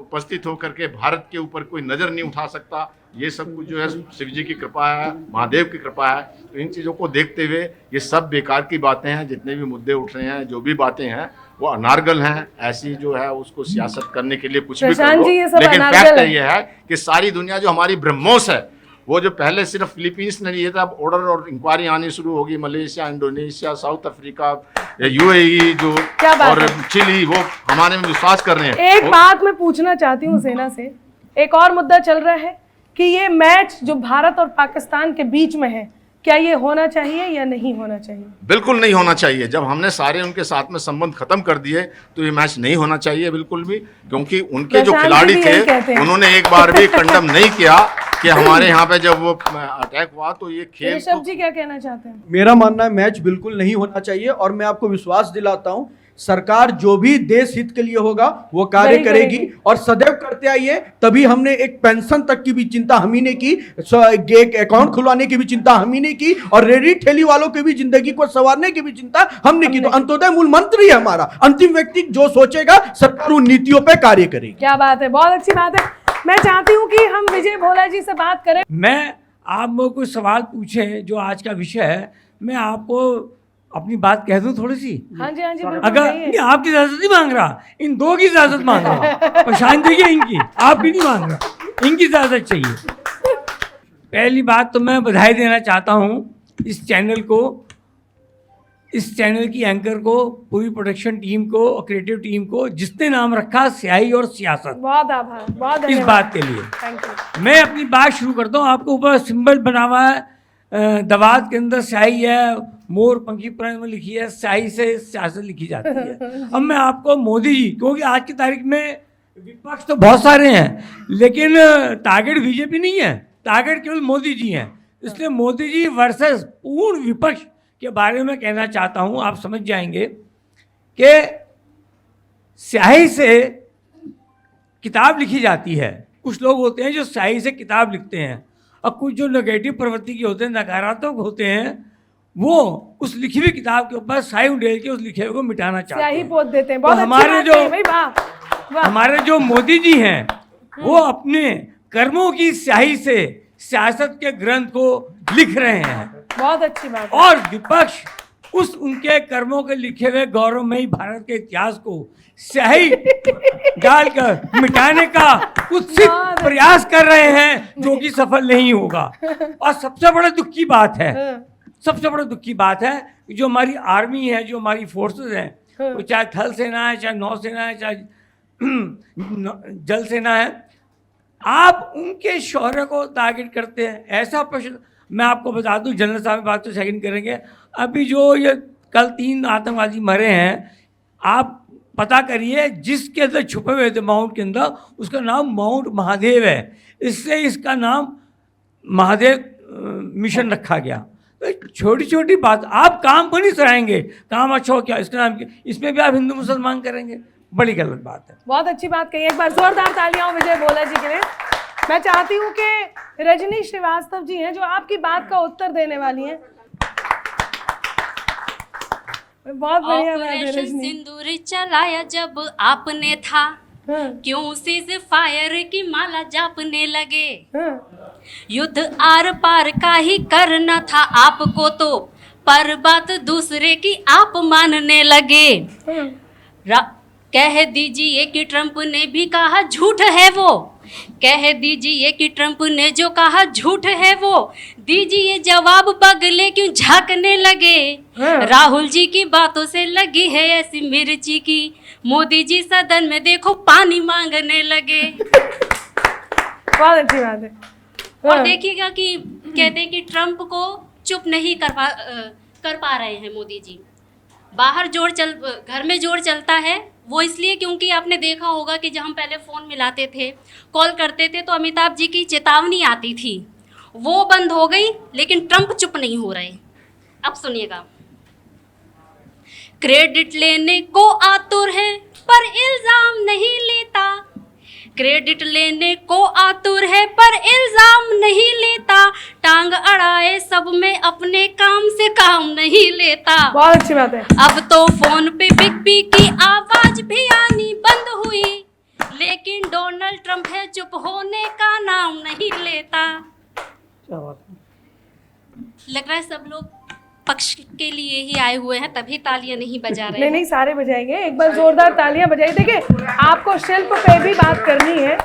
उपस्थित होकर के भारत के ऊपर कोई नज़र नहीं उठा सकता। ये सब कुछ जो है शिव जी की कृपा है, महादेव की कृपा है। तो इन चीज़ों को देखते हुए ये सब बेकार की बातें हैं, जितने भी मुद्दे उठ रहे हैं, जो भी बातें हैं वो अनारगल हैं। ऐसी जो है उसको सियासत करने के लिए कुछ भी कर लो, लेकिन फैक्ट ये है कि सारी दुनिया जो हमारी ब्रह्मोस है, वो जो पहले सिर्फ फिलीपींस ने लिए था, अब ऑर्डर और इंक्वायरी आनी शुरू होगी। Malaysia, Indonesia, south Africa, UAE जो और चिली, वो हमारे में विश्वास कर रहे हैं। एक बात मैं पूछना चाहती हूँ सेना से, एक और मुद्दा चल रहा है कि ये मैच जो भारत और पाकिस्तान के बीच में है, क्या ये होना चाहिए या नहीं होना चाहिए? बिल्कुल नहीं होना चाहिए। जब हमने सारे उनके साथ में संबंध खत्म कर दिए तो ये मैच नहीं होना चाहिए बिल्कुल भी, क्योंकि उनके जो खिलाड़ी थे उन्होंने एक बार भी कंडम नहीं किया कि हमारे यहाँ पे जब वो अटैक हुआ तो ये खेल। ऋषभ जी क्या कहना चाहते हैं? मेरा मानना है मैच बिल्कुल नहीं होना चाहिए और मैं आपको विश्वास दिलाता हूं सरकार जो भी देश हित के लिए होगा वो कार्य करेगी और सदैव करते आई है। तभी हमने एक पेंशन तक की भी चिंता हम ही ने की, एक अकाउंट खुलवाने की भी चिंता हम ही ने की और रेडी ठेली वालों की भी जिंदगी को संवारने की भी चिंता हमने की। तो अंत्योदय मूल मंत्र ही है हमारा। अंतिम व्यक्ति जो सोचेगा सरकार उन नीतियों पर कार्य करेगी। क्या बात है, बहुत अच्छी बात है। मैं चाहती हूँ कि हम विजय भोला जी से बात करें। मैं आप मुझे कुछ सवाल पूछे जो आज का विषय है, मैं आपको अपनी बात कह दूं थोड़ी सी। हाँ जी बिल्कुल। अगर आपकी इजाजत नहीं मांग रहा, इन 2 की इजाजत मांग रहा, परेशान देखिए इनकी, आपकी नहीं मांग रहा, इनकी इजाजत चाहिए। पहली बात तो मैं बधाई देना चाहता हूँ इस चैनल को, इस चैनल की एंकर को, पूरी प्रोडक्शन टीम को और क्रिएटिव टीम को, जिसने नाम रखा स्याही और सियासत। बहुत आभार, बहुत इस बात के लिए थैंक यू। मैं अपनी बात शुरू करता हूँ। आपको ऊपर सिंबल बना हुआ है, दवात के अंदर स्याही है, मोर पंखी प्रण में लिखी है, स्याही से सियासत लिखी जाती है। अब मैं आपको मोदी जी, क्योंकि आज की तारीख में विपक्ष तो बहुत सारे हैं लेकिन टारगेट बीजेपी नहीं है, टारगेट केवल मोदी जी हैं। इसलिए मोदी जी वर्सेस पूर्ण विपक्ष के बारे में कहना चाहता हूं। आप समझ जाएंगे कि स्याही से किताब लिखी जाती है। कुछ लोग होते हैं जो स्याही से किताब लिखते हैं और कुछ जो नेगेटिव प्रवृत्ति के होते हैं, नकारात्मक होते हैं, वो उस लिखी हुई किताब के ऊपर स्याही उड़ेल के उस लिखे हुए को मिटाना चाहते हैं, स्याही पोत देते हैं। तो हमारे जो मोदी जी हैं वो अपने कर्मों की स्याही से सियासत के ग्रंथ को लिख रहे हैं। बहुत अच्छी बात। और विपक्ष उस उनके कर्मों के लिखे हुए गौरवमयी भारत के इतिहास को स्याही डालकर मिटाने का कुत्सित प्रयास कर रहे हैं, जो कि सफल नहीं होगा। और सबसे बड़े दुख की बात है, सबसे बड़ा दुख की बात है कि जो हमारी आर्मी है, जो हमारी फोर्सेस हैं, वो चाहे थल सेना है, चाहे नौसेना है, चाहे जल सेना है, आप उनके शौर्य को टारगेट करते हैं। ऐसा प्रश्न मैं आपको बता दूं, जनरल साहब बात तो सेकंड करेंगे, अभी जो ये कल 3 आतंकवादी मरे हैं, आप पता करिए जिसके अंदर छुपे हुए थे माउंट के अंदर, उसका नाम माउंट महादेव है, इससे इसका नाम महादेव मिशन रखा गया। छोटी छोटी बात, आप काम को नहीं सराहेंगे, काम अच्छा हो क्या, इसका नाम क्या, इसमें भी आप हिंदू मुसलमान करेंगे, बड़ी गलत बात है। बहुत अच्छी बात कही, एक बार जोरदार तालियां विजय भोला जी के लिए। मैं चाहती हूँ कि रजनी श्रीवास्तव जी हैं जो आपकी बात का उत्तर देने वाली हैं। बहुत बढ़िया बात है ऑपरेशन रजनी। सिंदूर चलाया जब आपने था, क्यों सीज फायर की माला जापने लगे। युद्ध आर पार का ही करना था आपको तो, पर बात दूसरे की आप मानने लगे। कह दीजिए कि ट्रंप ने भी कहा झूठ है वो, कह दीजिए कि ट्रंप ने जो कहा झूठ है वो, दीजिए जवाब बगले क्यों झांकने लगे। राहुल जी की बातों से लगी है ऐसी मिर्ची की, मोदी जी सदन में देखो पानी मांगने लगे। बहुत अच्छी बात है। और देखिएगा कि कहते हैं कि ट्रंप को चुप नहीं कर पा रहे हैं मोदी जी। बाहर घर में जोर चलता है, वो इसलिए क्योंकि आपने देखा होगा कि जब हम पहले फ़ोन मिलाते थे, कॉल करते थे, तो अमिताभ जी की चेतावनी आती थी, वो बंद हो गई, लेकिन ट्रंप चुप नहीं हो रहे। अब सुनिएगा, क्रेडिट लेने को आतुर है पर इल्ज़ाम नहीं लेता, क्रेडिट लेने को आतुर है पर इल्ज़ाम नहीं लेता, टांग अड़ाए सब में अपने काम से काम नहीं लेता। बहुत अच्छी बात है। अब तो फोन पे बिग बी की आवाज भी आनी बंद हुई, लेकिन डोनाल्ड ट्रंप है चुप होने का नाम नहीं लेता। लग रहा है सब लोग पक्ष के लिए ही आए हुए हैं, तभी तालियां नहीं बजा रहे हैं। नहीं, सारे बजाएंगे, एक बार जोरदार तालियां बजाइए। देखिए, आपको शिल्प पे भी बात करनी है,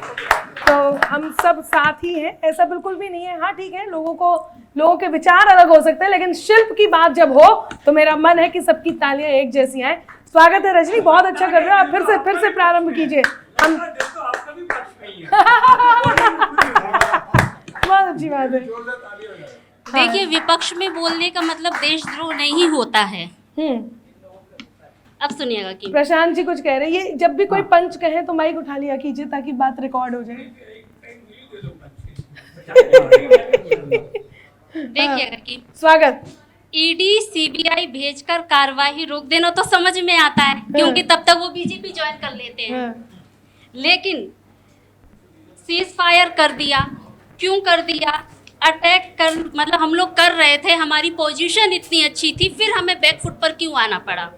तो हम सब साथ ही हैं, ऐसा बिल्कुल भी नहीं है। हाँ ठीक है, लोगों के विचार अलग हो सकते हैं, लेकिन शिल्प की बात जब हो तो मेरा मन है कि सबकी तालियां एक जैसी आए। स्वागत है रजनी, बहुत अच्छा कर रहे हो आप, फिर से प्रारंभ कीजिए। हम बहुत अच्छी बात है। देखिए, विपक्ष में बोलने का मतलब देशद्रोह नहीं होता है। अब सुनिएगा कि प्रशांत जी कुछ कह रहे हैं, ये जब भी कोई पंच कहे तो माइक उठा लिया कीजिए ताकि बात रिकॉर्ड हो जाए। देखिएगा कि स्वागत। ईडी सीबीआई भेजकर कार्रवाई रोक देना तो समझ में आता है, क्योंकि तब तक वो बीजेपी ज्वाइन कर लेते हैं। लेकिन सीज फायर कर दिया, क्यों कर दिया? अटैक कर, मतलब हम लोग कर रहे थे, हमारी पोजीशन इतनी अच्छी थी, फिर हमें बैकफुट पर क्यों आना पड़ा?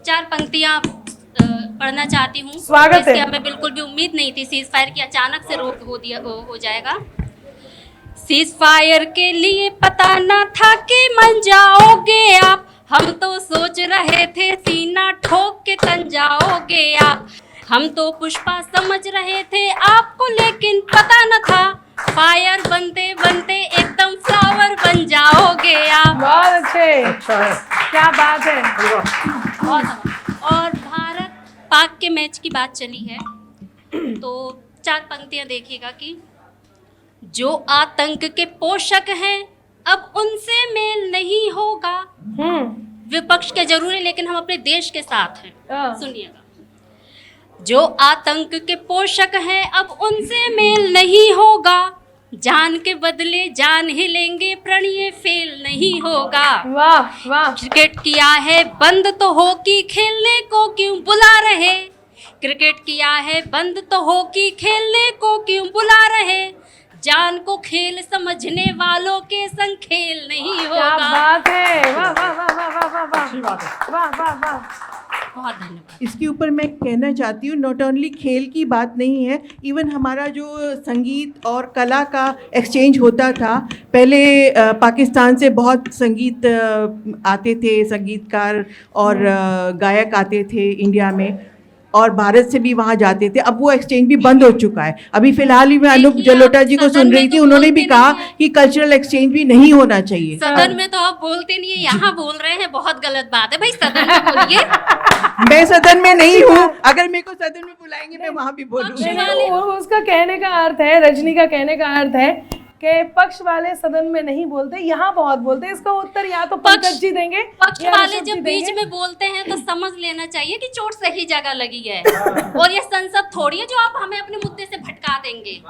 4 पंक्तियां पढ़ना चाहती हूँ। स्वागत है। हमें बिल्कुल भी उम्मीद नहीं थी सीज फायर की अचानक से रोक हो जाएगा। सीज फायर के लिए पता न था कि मन जाओगे आप, हम तो सोच रहे थे सीना ठोक के तन जाओगे आप, हम तो पुष्पा समझ रहे थे आपको, लेकिन पता न था फायर बनते बनते एकदम फ्लावर बन जाओगे आप। बहुत अच्छे, क्या बात है। और भारत पाक के मैच की बात चली है, तो 4 पंक्तियां देखिएगा कि जो आतंक के पोषक हैं अब उनसे मेल नहीं होगा। विपक्ष के जरूर है, लेकिन हम अपने देश के साथ हैं। सुनिएगा, जो आतंक के पोषक हैं अब उनसे मेल नहीं होगा, जान के बदले जान ही लेंगे, प्रणय फेल नहीं होगा। वाह वाह। क्रिकेट किया है बंद तो हॉकी खेलने को क्यों बुला रहे, क्रिकेट किया है बंद तो हॉकी खेलने को क्यों बुला रहे, जान को खेल समझने वालों के संग खेल नहीं होगा। क्या बात है, वाह वाह वाह वाह वाह वाह वाह वाह वाह वाह। बहुत धन्यवाद। इसके ऊपर मैं कहना चाहती हूँ, नॉट ओनली खेल की बात नहीं है, इवन हमारा जो संगीत और कला का एक्सचेंज होता था पहले, पाकिस्तान से बहुत संगीत आते थे, संगीतकार और गायक आते थे इंडिया में, और भारत से भी वहाँ जाते थे। अब वो एक्सचेंज भी बंद हो चुका है। अभी फिलहाल ही मैं अनूप जलोटा जी को सुन रही थी, उन्होंने भी कहा कि कल्चरल एक्सचेंज भी नहीं होना चाहिए। सदन में तो आप बोलते नहीं है, यहाँ बोल रहे हैं, बहुत गलत बात है भाई, सदन में बोलिए। मैं सदन में नहीं हूँ, अगर मेरे को सदन में बुलाएंगे मैं वहाँ भी बोलूँगी। उसका कहने का अर्थ है, रजनी का कहने का अर्थ है कि पक्ष वाले सदन में नहीं बोलते, यहाँ बहुत बोलते हैं। इसका उत्तर या तो पंकज जी देंगे, पक्ष वाले जब बीच में बोलते हैं तो समझ लेना चाहिए कि चोट सही जगह लगी है, और ये संसद थोड़ी है जो आप हमें अपने मुद्दे से भटका देंगे।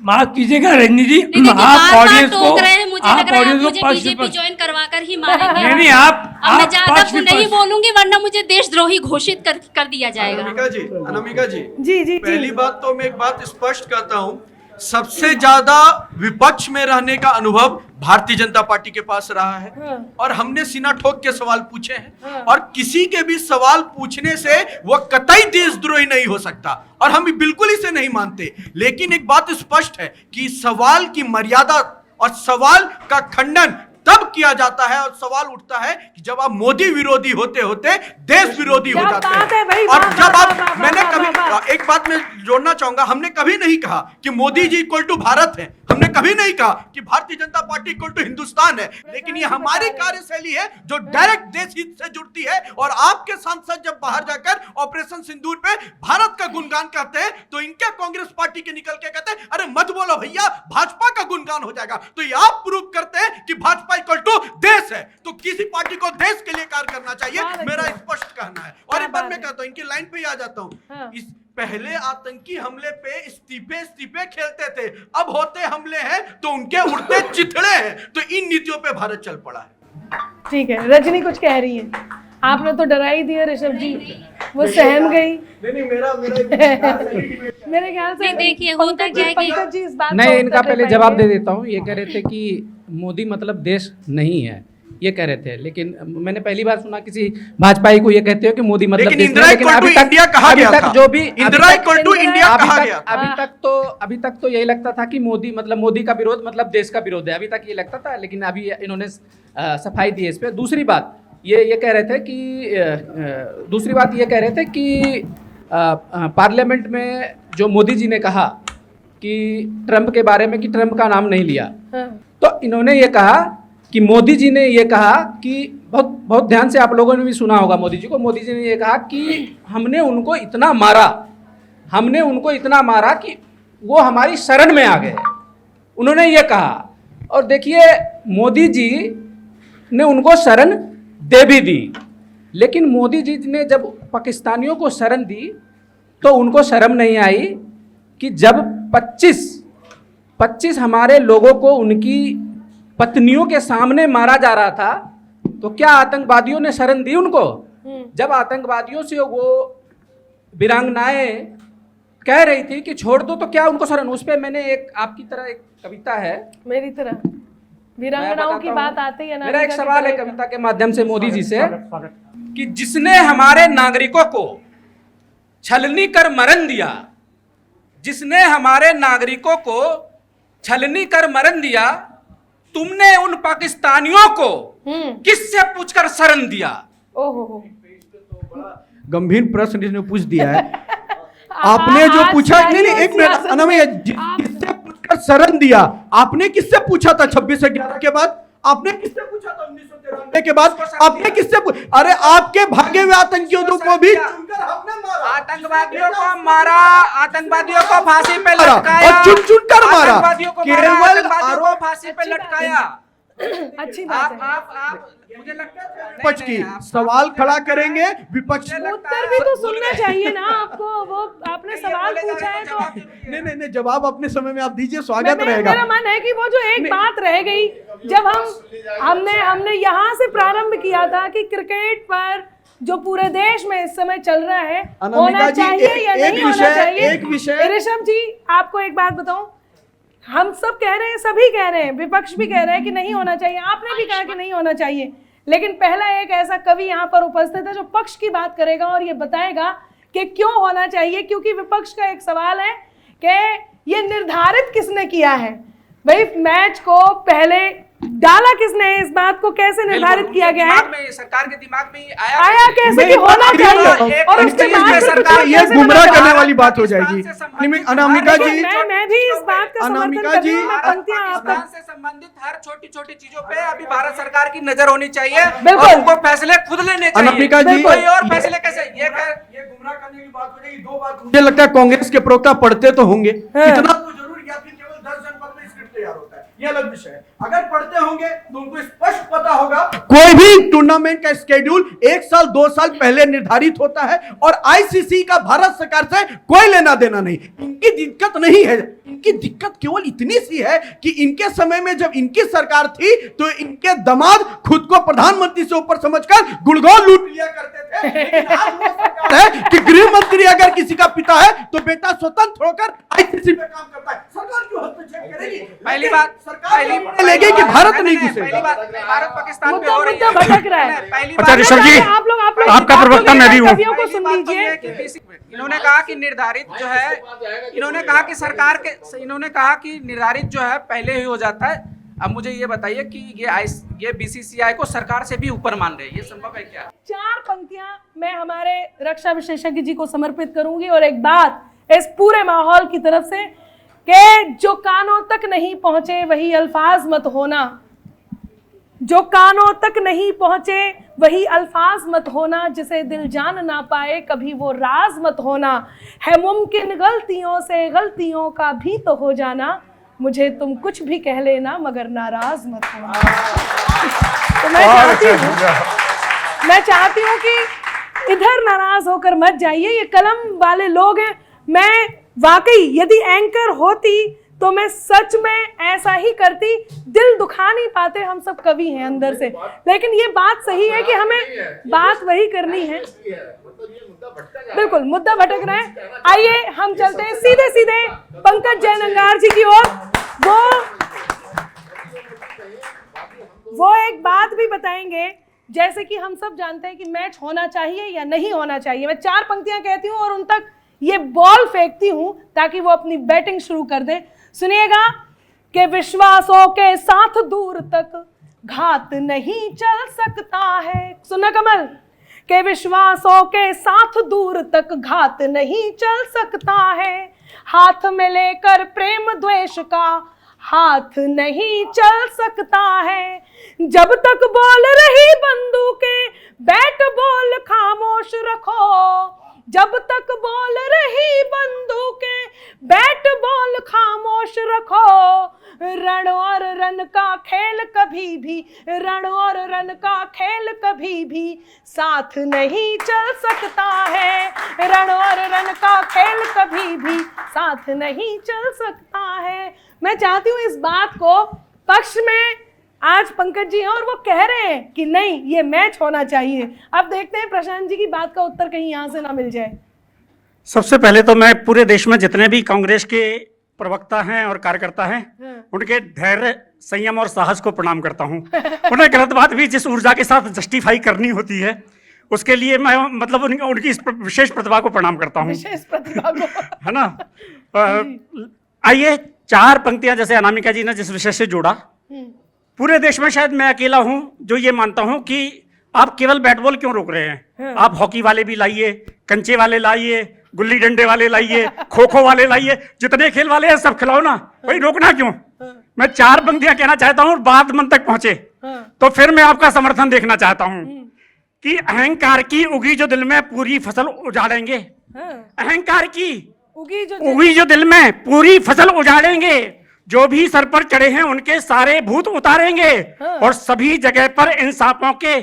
माफ कीजिएगा रजनी जी, आप ऑडियंस को टोक रहे हैं, मुझे लग रहा है आप मुझे बीजेपी ज्वाइन करवाकर ही मारेंगे। नहीं आप अब मैं ज्यादा नहीं बोलूंगी वरना मुझे देशद्रोही घोषित कर दिया जाएगा। अनामिका जी, जी पहली बात तो मैं एक बात स्पष्ट करता हूँ, सबसे ज्यादा विपक्ष में रहने का अनुभव भारतीय जनता पार्टी के पास रहा है, और हमने सीना ठोक के सवाल पूछे हैं, और किसी के भी सवाल पूछने से वो कतई देशद्रोही नहीं हो सकता, और हम बिल्कुल इसे नहीं मानते। लेकिन एक बात स्पष्ट है कि सवाल की मर्यादा और सवाल का खंडन तब किया जाता है, और सवाल उठता है कि जब आप मोदी विरोधी होते होते देश विरोधी हो जाते हैं। और जब आप, मैंने कभी एक बात में जोड़ना चाहूंगा, हमने कभी नहीं कहा कि मोदी जी इक्वल टू भारत है, हमने कभी नहीं कहा कि Bharatiya Janata party equal to Hindustan है, लेकिन ये हमारी कार्यशैली है जो डायरेक्ट देश हित से जुड़ती है। और आपके सांसद जब बाहर जाकर ऑपरेशन सिंदूर पे भारत का गुणगान करते हैं तो इनके कांग्रेस पार्टी के निकल के कहते हैं अरे मत बोलो भैया, भाजपा का गुणगान हो जाएगा। तो ये आप प्रूव करते हैं कि भाजपा इक्वल टू देश है, तो किसी पार्टी को देश के लिए कार्य करना चाहिए, मेरा स्पष्ट कहना है। और एक बार मैं कहता हूं, इनकी लाइन पे ही आ जाता हूं, इस पहले आतंकी हमले पे इस्तीफे खेलते थे, अब होते हमले हैं तो उनके उड़ते चिथड़े हैं। तो इन नीतियों पे भारत चल पड़ा है। ठीक है, रजनी कुछ कह रही है, आपने तो डरा ही दिया ऋषभ जी, वो सहम गई। नहीं मेरा मेरे ख्याल से देखिए होता क्या है कि पंकज जी इस बात नहीं, का इनका उत्तर पहले दे जवाब पाएंगे। दे देता हूँ। ये कह रहे थे कि मोदी मतलब देश नहीं है, ये कह रहे थे, लेकिन मैंने पहली बार सुना किसी भाजपाई को ये कहते हो कि मोदी मतलब लेकिन देश इंदिरा नहीं। इक्वल टू इंडिया कहा गया था, जो भी इंदिरा इक्वल टू इंडिया कहा गया था। अभी तक तो यही लगता था कि मोदी मतलब मोदी का विरोध मतलब देश का विरोध है, अभी तक ये लगता था, लेकिन अभी इन्होंने सफाई दी है इस पे। दूसरी बात ये कह रहे थे कि पार्लियामेंट में जो मोदी जी ने कहा कि ट्रंप के बारे में कि ट्रंप का नाम नहीं लिया, तो इन्होंने ये कहा कि मोदी जी ने ये कहा कि बहुत ध्यान से आप लोगों ने भी सुना होगा मोदी जी को, मोदी जी ने ये कहा कि हमने उनको इतना मारा कि वो हमारी शरण में आ गए, उन्होंने ये कहा। और देखिए मोदी जी ने उनको शरण दे भी दी, लेकिन मोदी जी ने जब पाकिस्तानियों को शरण दी तो उनको शर्म नहीं आई कि जब 25 हमारे लोगों को उनकी पत्नियों के सामने मारा जा रहा था, तो क्या आतंकवादियों ने शरण दी उनको? जब आतंकवादियों से वो वीरांगनाएं कह रही थी कि छोड़ दो, तो क्या उनको शरण? उस पे मैंने एक आपकी तरह एक कविता है, मेरी तरह वीरांगनाओं की बात आती है ना। मेरा एक सवाल है कविता के माध्यम से मोदी जी से कि जिसने हमारे नागरिकों को छलनी कर मरण दिया, जिसने हमारे नागरिकों को छलनी कर मरण दिया, तुमने उन पाकिस्तानियों को किससे पूछकर शरण दिया? ओहो, गंभीर प्रश्न इसने पूछ दिया है। आपने जो पूछा, नहीं एक मिनट अनामिका, किससे पूछकर शरण दिया? आपने किससे पूछा था 26/11 के बाद? आपने किससे पूछा था 1993 के बाद? आपने किससे अरे आपके भागे हुए आतंकियों को भी चुनकर हमने मारा, आतंकवादियों को मारा, आतंकवादियों को फांसी पे और लटकाया, चुन कर मारा, आतंकवादियों को केवल आतंकवादियों को फांसी पे लटकाया। अच्छी बात है। आप मुझे लगता है विपक्ष की सवाल खड़ा करेंगे, विपक्ष उत्तर भी तो सुनना चाहिए ना आपको, वो आपने सवाल पूछा है तो नहीं जवाब अपने समय में आप दीजिए, स्वागत रहेगा। मेरा मन है कि वो जो एक बात रह गई, जब हमने यहाँ से प्रारंभ किया था कि क्रिकेट पर जो पूरे देश में इस समय चल रहा है होना चाहिए या नहीं होना चाहिए। एक विषय ऋषभ जी, आपको एक बात बताऊं, हम सब कह रहे हैं, सभी कह रहे हैं, विपक्ष भी कह रहे हैं कि नहीं होना चाहिए, आपने भी कहा कि नहीं होना चाहिए, लेकिन पहला एक ऐसा कवि यहाँ पर उपस्थित है जो पक्ष की बात करेगा और ये बताएगा कि क्यों होना चाहिए, क्योंकि विपक्ष का एक सवाल है कि ये निर्धारित किसने किया है। भाई मैच को पहले डाला किसने, इस बात को कैसे निर्धारित किया गया है, सरकार के दिमाग में आया कैसे कि होना चाहिए, और उसके बाद सरकार ये गुमराह करने वाली बात हो जाएगी। अनामिका जी, मैं भी इस बात का समर्थन करती हूं, मैं पंक्तियां आप तक से संबंधित हर छोटी छोटी चीजों पे अभी भारत सरकार की नजर होनी चाहिए, बिल्कुल। और उनको फैसले खुद लेने चाहिए। अनामिका जी, कोई और फैसले कैसे, ये गुमराह करने की बात हो जाएगी। दो बात मुझे लगता है कांग्रेस के प्रवक्ता पढ़ते तो होंगे, इतना तो जरूर, या फिर केवल 10 जनपद में स्क्रिप्ट तैयार होता है, ये अलग विषय है। अगर पढ़ते होंगे तो उनको स्पष्ट पता होगा कोई भी टूर्नामेंट का स्केड्यूल 1 साल 2 साल पहले निर्धारित होता है और आईसीसी का भारत सरकार से कोई लेना देना नहीं। इनकी दिक्कत नहीं है, इनकी दिक्कत केवल इतनी सी है कि इनके समय में जब इनकी सरकार थी तो इनके दामाद खुद को प्रधानमंत्री से ऊपर समझकर गुड़गांव लूट लिया करते थे। लेकिन आज वो सरकार है कि गृह मंत्री अगर किसी का पिता है तो बेटा स्वतंत्र होकर आईसीसी में काम करता है। सरकार क्यों हस्तक्षेप करेगी? पहली बात, सरकार लेगी कि भारत नहीं घुसेगा। पहली बात, भारत पाकिस्तान पे हो रही मुद्दा भटक रहा है। अच्छा ऋषभ जी, आप लोग आपका प्रवक्ता मैं भी हूँ। कवियों को सुन लीजिए। इन्होंने कहा कि निर्धारित जो है, इन्होंने कहा कि सरकार के, इन्होंने कहा कि निर्धारित जो है पहले ही हो जाता है। अब मुझे ये बताइए कि ये बीसीसीआई को सरकार से भी ऊपर मान रहे हैं, ये संभव है क्या? 4 पंक्तियां मैं हमारे रक्षा विशेषज्ञ जी को समर्पित करूंगी और एक बात इस पूरे माहौल की तरफ से कि जो कानों तक नहीं पहुंचे वही अल्फाज मत होना, जो कानों तक नहीं पहुंचे वही अल्फाज मत होना, जिसे दिल जान ना पाए कभी वो राज मत होना, है मुमकिन गलतियों से गलतियों का भी तो हो जाना, मुझे तुम कुछ भी कह लेना मगर नाराज मत होना। तो मैं चाहती हूँ कि इधर नाराज होकर मत जाइए, ये कलम वाले लोग हैं। मैं वाकई यदि एंकर होती तो मैं सच में ऐसा ही करती, दिल दुखा नहीं पाते, हम सब कवि हैं अंदर से, लेकिन ये बात सही है कि हमें बात वही करनी है। बिल्कुल मुद्दा भटक रहा है। आइए हम चलते हैं सीधे सीधे पंकज जैन अंगार जी की ओर। वो एक बात भी बताएंगे, जैसे कि हम सब जानते हैं कि मैच होना चाहिए या नहीं होना चाहिए। मैं 4 पंक्तियां कहती हूं और उन तक ये बॉल फेंकती हूं ताकि वो अपनी बैटिंग शुरू कर दें। सुनिएगा कि विश्वासों के साथ दूर तक घात नहीं चल सकता है। सुना कमल? के विश्वासों के साथ दूर तक घात नहीं चल सकता है, हाथ में लेकर प्रेम द्वेष का हाथ नहीं चल सकता है, जब तक बोल रही बंदूकें बैट बॉल खामोश रखो, जब तक बोल रही बंदूकें बैट बॉल खामोश रखो, रण और रन का खेल कभी भी, रण और रन का खेल कभी भी साथ नहीं चल सकता है, रण और रन का खेल कभी भी साथ नहीं चल सकता है। मैं चाहती हूँ इस बात को पक्ष में आज पंकज जी हैं और वो कह रहे हैं कि नहीं ये मैच होना चाहिए। अब देखते हैं प्रशांत जी की बात का उत्तर कहीं यहाँ से ना मिल जाए। सबसे पहले तो मैं पूरे देश में जितने भी कांग्रेस के प्रवक्ता हैं और कार्यकर्ता हैं उनके धैर्य, संयम और साहस को प्रणाम करता हूं। उन्हें गलत बात भी जिस ऊर्जा के साथ जस्टिफाई करनी होती है उसके लिए मैं मतलब उनकी इस विशेष प्रतिभा को प्रणाम करता हूं। विशेष प्रतिभा को है ना। आइए 4 पंक्तियां जैसे अनामिका जी ने जिस विषय से जोड़ा, पूरे देश में शायद मैं अकेला हूं जो ये मानता हूं कि आप केवल बैट बॉल क्यों रोक रहे हैं। आप हॉकी वाले भी लाइए, कंचे वाले लाइए, गुल्ली डंडे वाले लाइए, खो खो वाले लाइए, जितने खेल वाले हैं सब खिलाओ ना, भाई रोकना क्यों। मैं 4 पंक्तियां कहना चाहता हूं और बात मन तक पहुंचे तो फिर मैं आपका समर्थन देखना चाहता हूं कि अहंकार की उगी जो दिल में पूरी फसल उजाड़ेंगे, अहंकार की उगी जो दिल में पूरी फसल उजाड़ेंगे, जो भी सर पर चढ़े हैं उनके सारे भूत उतारेंगे और सभी जगह पर इंसाफों के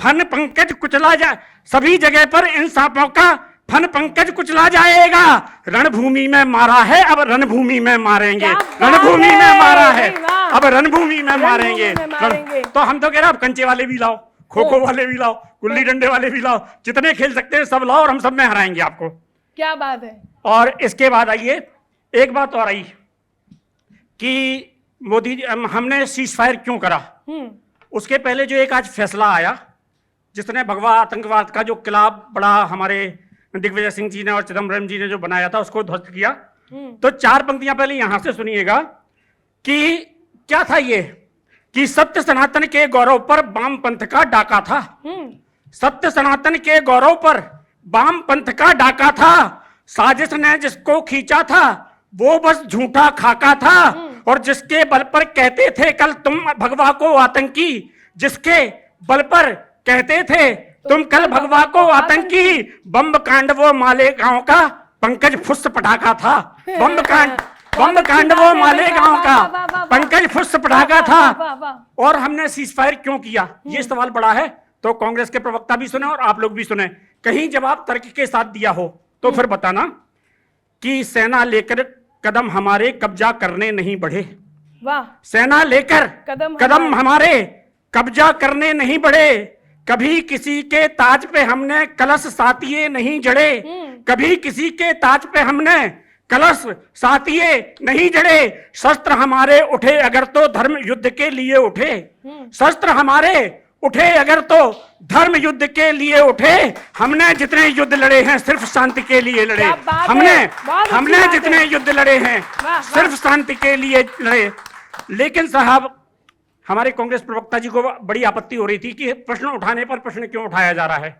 फन पंकज कुचला जाए, सभी जगह पर इंसाफों का फन पंकज कुचला जाएगा। रणभूमि में मारा है अब रणभूमि में मारेंगे, रणभूमि में मारा है अब रणभूमि में मारेंगे। तो हम तो कह रहे हैं अब कंचे वाले भी लाओ, खो खो वाले भी लाओ, गुल्ली डंडे वाले भी लाओ, जितने खेल सकते हैं सब लाओ और हम सब में हराएंगे आपको। क्या बात है। और इसके बाद आइए एक बात और आई कि मोदी जी हमने सीज फायर क्यों करा, उसके पहले जो एक आज फैसला आया, जिसने भगवा आतंकवाद का जो किला बड़ा हमारे दिग्विजय सिंह जी ने और चिदम्बरम जी ने जो बनाया था उसको ध्वस्त किया, तो 4 पंक्तियां पहले यहां से सुनिएगा कि क्या था ये, कि सत्य सनातन के गौरव पर वाम पंथ का डाका था। सत्य सनातन के गौरव पर वाम पंथ का डाका था, साजिश ने जिसको खींचा था वो बस झूठा खाका था, और जिसके बल पर कहते थे कल तुम भगवा को आतंकी, जिसके बल पर कहते थे तुम कल भगवा को आतंकी, बम्ब कांड वो मालेगांव का पंकज फुस पटाखा था। बम्ब कांड वो मालेगांव का पंकज फुस पटाखा था। और हमने सीजफायर क्यों किया, ये सवाल बड़ा है, तो कांग्रेस के प्रवक्ता भी सुने और आप लोग भी सुने, कहीं जवाब तर्क के साथ दिया हो तो फिर बताना कि सेना लेकर कदम हमारे कब्जा करने नहीं बढ़े। वाह। सेना लेकर कदम हमारे कब्जा करने नहीं बढ़े, कभी किसी के ताज पे हमने कलश सातिये नहीं जड़े, कभी किसी के ताज पे हमने कलश सातिये नहीं जड़े, शस्त्र हमारे उठे अगर तो धर्म युद्ध के लिए उठे, शस्त्र हमारे उठे अगर तो धर्म युद्ध के लिए उठे, हमने जितने युद्ध लड़े हैं सिर्फ शांति के लिए लड़े, हमने जितने युद्ध लड़े हैं सिर्फ शांति के लिए लड़े। लेकिन साहब हमारे कांग्रेस प्रवक्ता जी को बड़ी आपत्ति हो रही थी कि प्रश्न उठाने पर प्रश्न क्यों उठाया जा रहा है।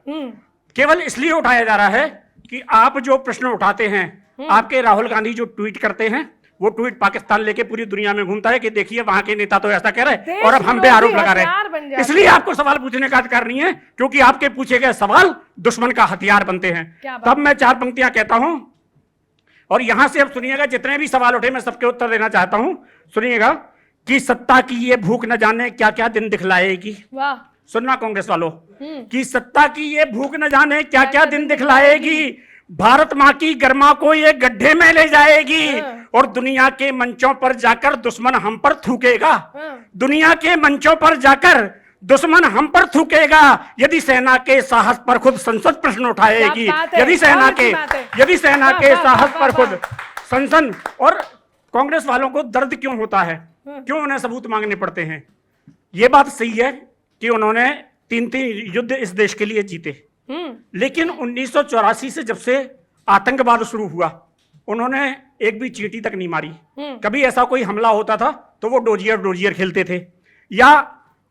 केवल इसलिए उठाया जा रहा है कि आप जो प्रश्न उठाते हैं, आपके राहुल गांधी जो ट्वीट करते हैं, वो ट्वीट पाकिस्तान लेके पूरी दुनिया में घूमता है कि देखिए वहां के नेता तो ऐसा कह रहे और अब हम पे आरोप लगा रहे। इसलिए आपको सवाल पूछने का अधिकार नहीं है, क्योंकि आपके पूछे गए सवाल दुश्मन का हथियार बनते हैं। तब मैं 4 पंक्तियां कहता हूं और यहां से अब सुनिएगा, जितने भी सवाल उठे मैं सबके उत्तर देना चाहता हूं। सुनिएगा कि सत्ता की ये भूख न जाने क्या क्या दिन दिखलाएगी। सुनना कांग्रेस वालों, कि सत्ता की ये भूख न जाने क्या क्या दिन दिखलाएगी, भारत माँ की गर्मा को ये गड्ढे में ले जाएगी, और दुनिया के मंचों पर जाकर दुश्मन हम पर थूकेगा, दुनिया के मंचों पर जाकर दुश्मन हम पर थूकेगा, यदि सेना के साहस पर खुद संसद प्रश्न उठाएगी, यदि सेना के साहस पर खुद संसद। और कांग्रेस वालों को दर्द क्यों होता है, क्यों उन्हें सबूत मांगने पड़ते हैं। ये बात सही है कि उन्होंने 3 युद्ध इस देश के लिए जीते, लेकिन 1984 से जब से आतंकवाद शुरू हुआ उन्होंने एक भी चींटी तक नहीं मारी। कभी ऐसा कोई हमला होता था तो वो डोजियर खेलते थे। या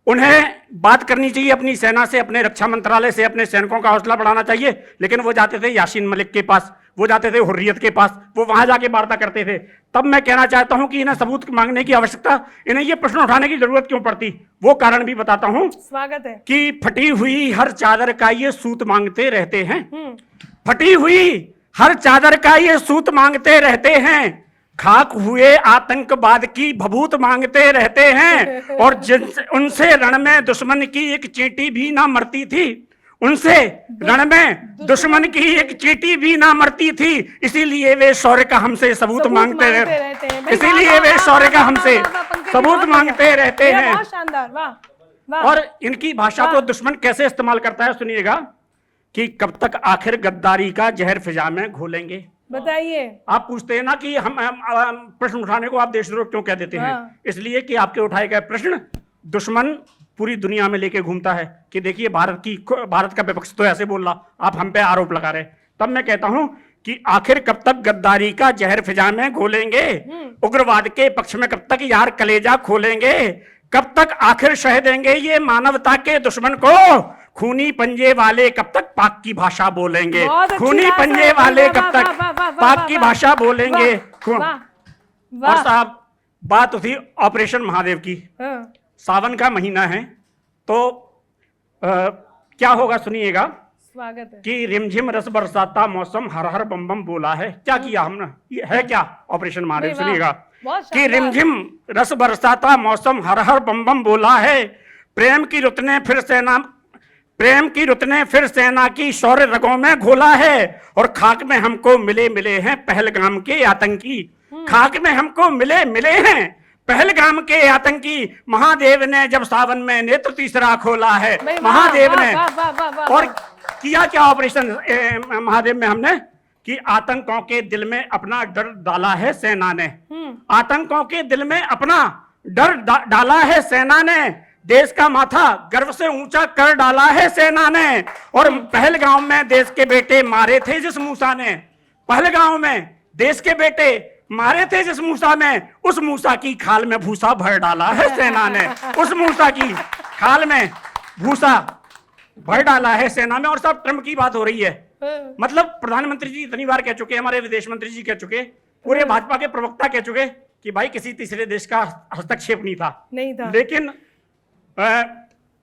उन्हें बात करनी चाहिए अपनी सेना से, अपने रक्षा मंत्रालय से, अपने सैनिकों का हौसला बढ़ाना चाहिए, लेकिन वो जाते थे यासीन मलिक के पास, वो जाते थे हुर्रियत के पास, वो वहां जाके वार्ता करते थे। तब मैं कहना चाहता हूं कि इन्हें सबूत मांगने की आवश्यकता, इन्हें ये प्रश्न उठाने की जरूरत क्यों पड़ती, वो कारण भी बताता हूं। स्वागत है। कि फटी हुई हर चादर का ये सूत मांगते रहते हैं, फटी हुई हर चादर का ये सूत मांगते रहते हैं, खाक हुए आतंकवाद की भभूत मांगते रहते हैं, और उनसे रण में दुश्मन की एक चींटी भी ना मरती थी, उनसे रण में दुश्मन की एक चींटी भी ना मरती थी, इसीलिए वे शौर्य का हमसे सबूत मांगते रहते हैं, इसीलिए वे शौर्य का हमसे सबूत मांगते रहते हैं। और इनकी भाषा को दुश्मन कैसे इस्तेमाल करता है सुनिएगा, कि कब तक आखिर गद्दारी का जहर फिजा में घोलेंगे। बताइए। आप पूछते हैं ना कि हम प्रश्न उठाने को आप देशद्रोह क्यों कह देते हैं, इसलिए कि आपके उठाए गए प्रश्न दुश्मन पूरी दुनिया में लेके घूमता है कि देखिए भारत का विपक्ष तो ऐसे बोल रहा, आप हम पे आरोप लगा रहे। तब मैं कहता हूं कि आखिर कब तक गद्दारी का जहर फिजा में घोलेंगे, उग्रवाद के पक्ष में कब तक यार कलेजा खोलेंगे, कब तक आखिर सह देंगे ये मानवता के दुश्मन को, खूनी पंजे वाले कब तक पाक की भाषा बोलेंगे, खूनी पंजे वाले कब तक पाक की भाषा बोलेंगे। और साहब बात उसी ऑपरेशन महादेव की, सावन का महीना है तो क्या होगा सुनिएगा। स्वागत है। कि रिमझिम रस बरसाता मौसम हर हर बम बम बोला है। क्या किया हमने, ये है क्या ऑपरेशन महादेव, सुनिएगा। कि रिमझिम रस बरसाता मौसम हर हर बम बम बोला है, प्रेम की रुत ने फिर सेना की शौर्य रगों में घोला है, और खाक में हमको मिले हैं पहलगाम के आतंकी, खाक में हमको मिले हैं पहलगाम के आतंकी, महादेव ने जब सावन में नेत्र तीसरा खोला है, महादेव ने। और किया क्या ऑपरेशन महादेव में हमने, कि आतंकों के दिल में अपना डर डाला है सेना ने, आतंकों के दिल में अपना डर डाला है सेना ने, देश का माथा गर्व से ऊंचा कर डाला है सेना ने। और पहलगाम में देश के बेटे मारे थे जिस मूसा ने, पहलगाम में देश के बेटे मारे थे जिस मूसा ने, उस मूसा की खाल में भूसा भर डाला है सेना ने। उस मूसा की खाल में भूसा भर डाला है सेना में। और सब ट्रम्प की बात हो रही है, मतलब प्रधानमंत्री जी इतनी बार कह चुके, हमारे विदेश मंत्री जी कह चुके, पूरे भाजपा के प्रवक्ता कह चुके कि भाई किसी तीसरे देश का हस्तक्षेप नहीं था। लेकिन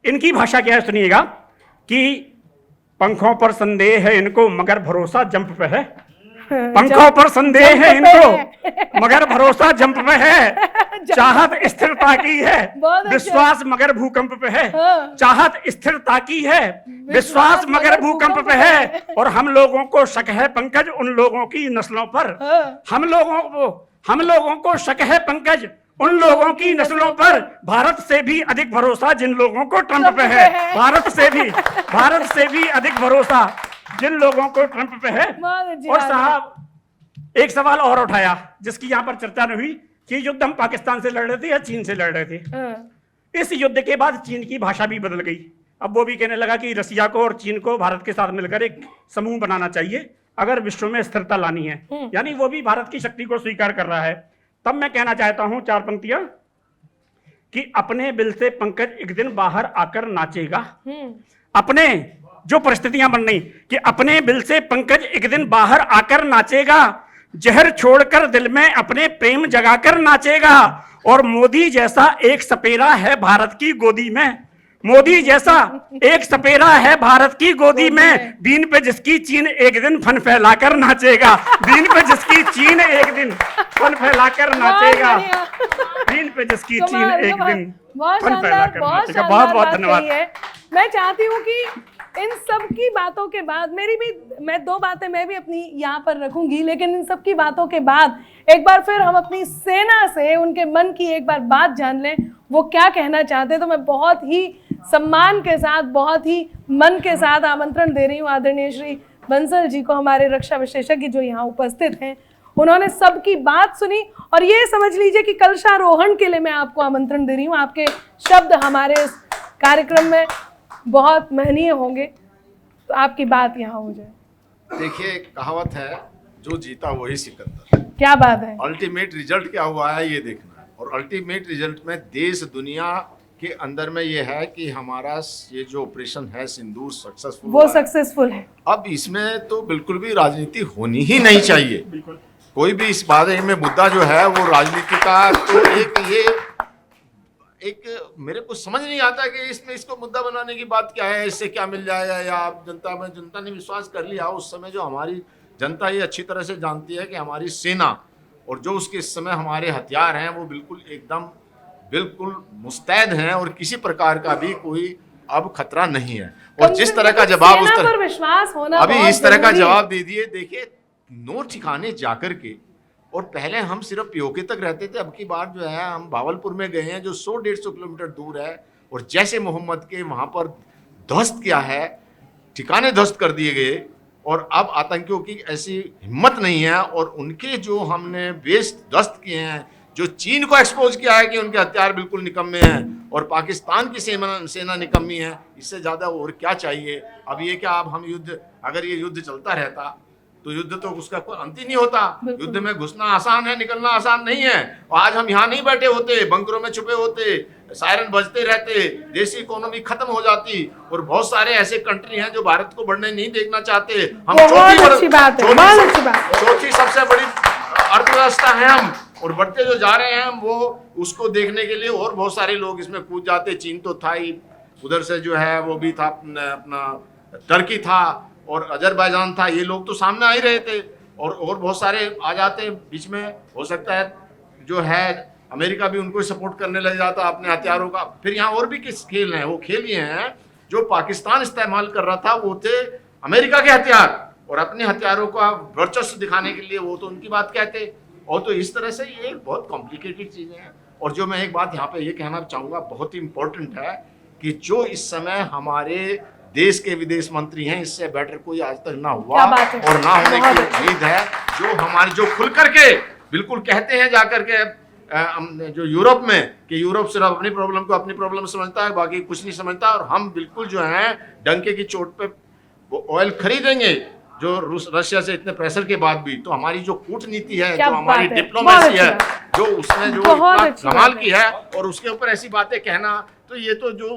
इनकी भाषा क्या है सुनिएगा कि पंखों पर संदेह है इनको मगर भरोसा जंप पे है। पंखों पर संदेह है इनको मगर भरोसा जंप पे है। चाहत स्थिरता की है विश्वास मगर भूकंप पे है। चाहत स्थिरता की है विश्वास मगर भूकंप पे है। और हम लोगों को शक है पंकज उन लोगों की नस्लों पर। हम लोगों को शक है पंकज उन लोगों की नस्लों पर। भारत से भी अधिक भरोसा जिन लोगों को ट्रंप पे है। भारत से भी अधिक भरोसा जिन लोगों को ट्रंप पे है। और साहब एक सवाल और उठाया जिसकी यहाँ पर चर्चा नहीं हुई कि युद्ध हम पाकिस्तान से लड़ रहे थे या चीन से लड़ रहे थे। इस युद्ध के बाद चीन की भाषा भी बदल गई। अब वो भी कहने लगा कि रसिया को और चीन को भारत के साथ मिलकर एक समूह बनाना चाहिए अगर विश्व में स्थिरता लानी है। यानी वो भी भारत की शक्ति को स्वीकार कर रहा है। तब मैं कहना चाहता हूं 4 पंक्तियां कि अपने बिल से पंकज एक दिन बाहर आकर नाचेगा। अपने जो परिस्थितियां बन रही कि अपने बिल से पंकज एक दिन बाहर आकर नाचेगा। जहर छोड़कर दिल में अपने प्रेम जगाकर नाचेगा। और मोदी जैसा एक सपेरा है भारत की गोदी में। मोदी जैसा एक सपेरा है भारत की गोदी में। बीन पे जिसकी चीन एक दिन फन फैलाकर नाचेगा। बीन पे जिसकी चीन एक दिन फन फैलाकर नाचेगा। बीन पे जिसकी चीन एक दिन फन फैलाकर नाचेगा। बहुत बहुत धन्यवाद। मैं चाहती हूँ कि इन सब की बातों के बाद मैं 2 बातें मैं भी अपनी यहाँ पर रखूंगी, लेकिन इन सब की बातों के बाद एक बार फिर हम अपनी सेना से उनके मन की एक बार बात जान लें, वो क्या कहना चाहते हैं। तो मैं बहुत ही सम्मान के साथ, बहुत ही मन के साथ आमंत्रण दे रही हूँ आदरणीय श्री बंसल जी को, हमारे रक्षा विशेषज्ञ जो यहाँ उपस्थित हैं। उन्होंने सबकी बात सुनी और ये समझ लीजिए कि कलशारोहण के लिए मैं आपको आमंत्रण दे रही हूँ। आपके शब्द हमारे इस कार्यक्रम में बहुत महनीय होंगे, तो आपकी बात यहाँ हो जाए। देखिए कहावत है जो जीता वही सिकंदर। क्या बात है। अल्टीमेट रिजल्ट क्या हुआ है ये देखना है। और अल्टीमेट रिजल्ट में देश दुनिया के अंदर में ये है कि हमारा ये जो ऑपरेशन है सिंदूर सक्सेसफुल, वो सक्सेसफुल है। अब इसमें तो बिल्कुल भी राजनीति होनी ही नहीं चाहिए। कोई भी इस बारे में मुद्दा जो है वो राजनीति का तो एक मेरे को समझ नहीं आता कि इसमें इसको मुद्दा बनाने की बात क्या है, इससे क्या मिल जाएगा। या आप जनता ने विश्वास कर लिया उस समय। जो हमारी जनता ये अच्छी तरह से जानती है कि हमारी सेना और जो उसके इस समय हमारे हथियार हैं वो बिल्कुल मुस्तैद हैं और किसी प्रकार का भी कोई अब खतरा नहीं है। और जिस तरह का जवाब उस तरह विश्वास होना अभी इस तरह का जवाब दे दिए। देखिए नो ठिकाने जाकर के, और पहले हम सिर्फ पीओके तक रहते थे, अब की बार जो है हम भावलपुर में गए हैं जो 100-150 किलोमीटर दूर है। और जैसे मोहम्मद के वहाँ पर ध्वस्त किया है, ठिकाने ध्वस्त कर दिए गए। और अब आतंकियों की ऐसी हिम्मत नहीं है। और उनके जो हमने बेस ध्वस्त किए हैं, जो चीन को एक्सपोज किया है कि उनके हथियार बिल्कुल निकम्मे हैं और पाकिस्तान की सेना निकम्मी है, इससे ज़्यादा और क्या चाहिए। अब ये क्या अब हम युद्ध, अगर ये युद्ध चलता रहता तो युद्ध तो उसका कोई अंत ही नहीं होता। युद्ध में घुसना आसान है, निकलना आसान नहीं है। और आज हम यहाँ नहीं बैठे होते, बंकरों में छुपे होते, सायरन बजते रहते, देशी इकोनॉमी खत्म हो जाती। और बहुत सारे ऐसे कंट्री हैं जो भारत को बढ़ने नहीं देखना चाहते। हम चौथी सबसे बड़ी अर्थव्यवस्था है हम, और बढ़ते जो जा रहे हैं हम वो उसको देखने के लिए और बहुत सारे लोग इसमें कूद जाते। चीन तो था ही, उधर से जो है वो भी था अपना टर्की था और अजरबैजान था। ये लोग तो सामने आ ही रहे थे और बहुत सारे आ जाते बीच में। हो सकता है जो है अमेरिका भी उनको सपोर्ट करने लग जाता अपने हथियारों का। फिर यहाँ और भी किस खेल हैं, वो खेल ये हैं जो पाकिस्तान इस्तेमाल कर रहा था, वो थे अमेरिका के हथियार। और अपने हथियारों का वर्चस्व दिखाने के लिए वो तो उनकी बात कहते। और तो इस तरह से ये एक बहुत कॉम्प्लिकेटेड चीज़ें हैं। और जो मैं एक बात यहाँ पे ये कहना चाहूँगा बहुत ही इम्पोर्टेंट है कि जो इस समय हमारे देश के विदेश मंत्री हैं, इससे बेटर कोई आज तक ना हुआ और ना होने की उम्मीद है। जो हमारे जो खुल करके बिल्कुल कहते हैं जाकर के जो यूरोप में कि यूरोप सिर्फ अपनी प्रॉब्लम को अपनी प्रॉब्लम समझता है, बाकी कुछ नहीं समझता, और हम बिल्कुल जो है डंके की चोट पे वो ऑयल खरीदेंगे जो रशिया से इतने प्रेशर के बाद भी। तो हमारी जो कूटनीति है, जो हमारी डिप्लोमेसी है, जो उसने जो इतना कमाल की है, और उसके ऊपर ऐसी बातें कहना, तो ये तो जो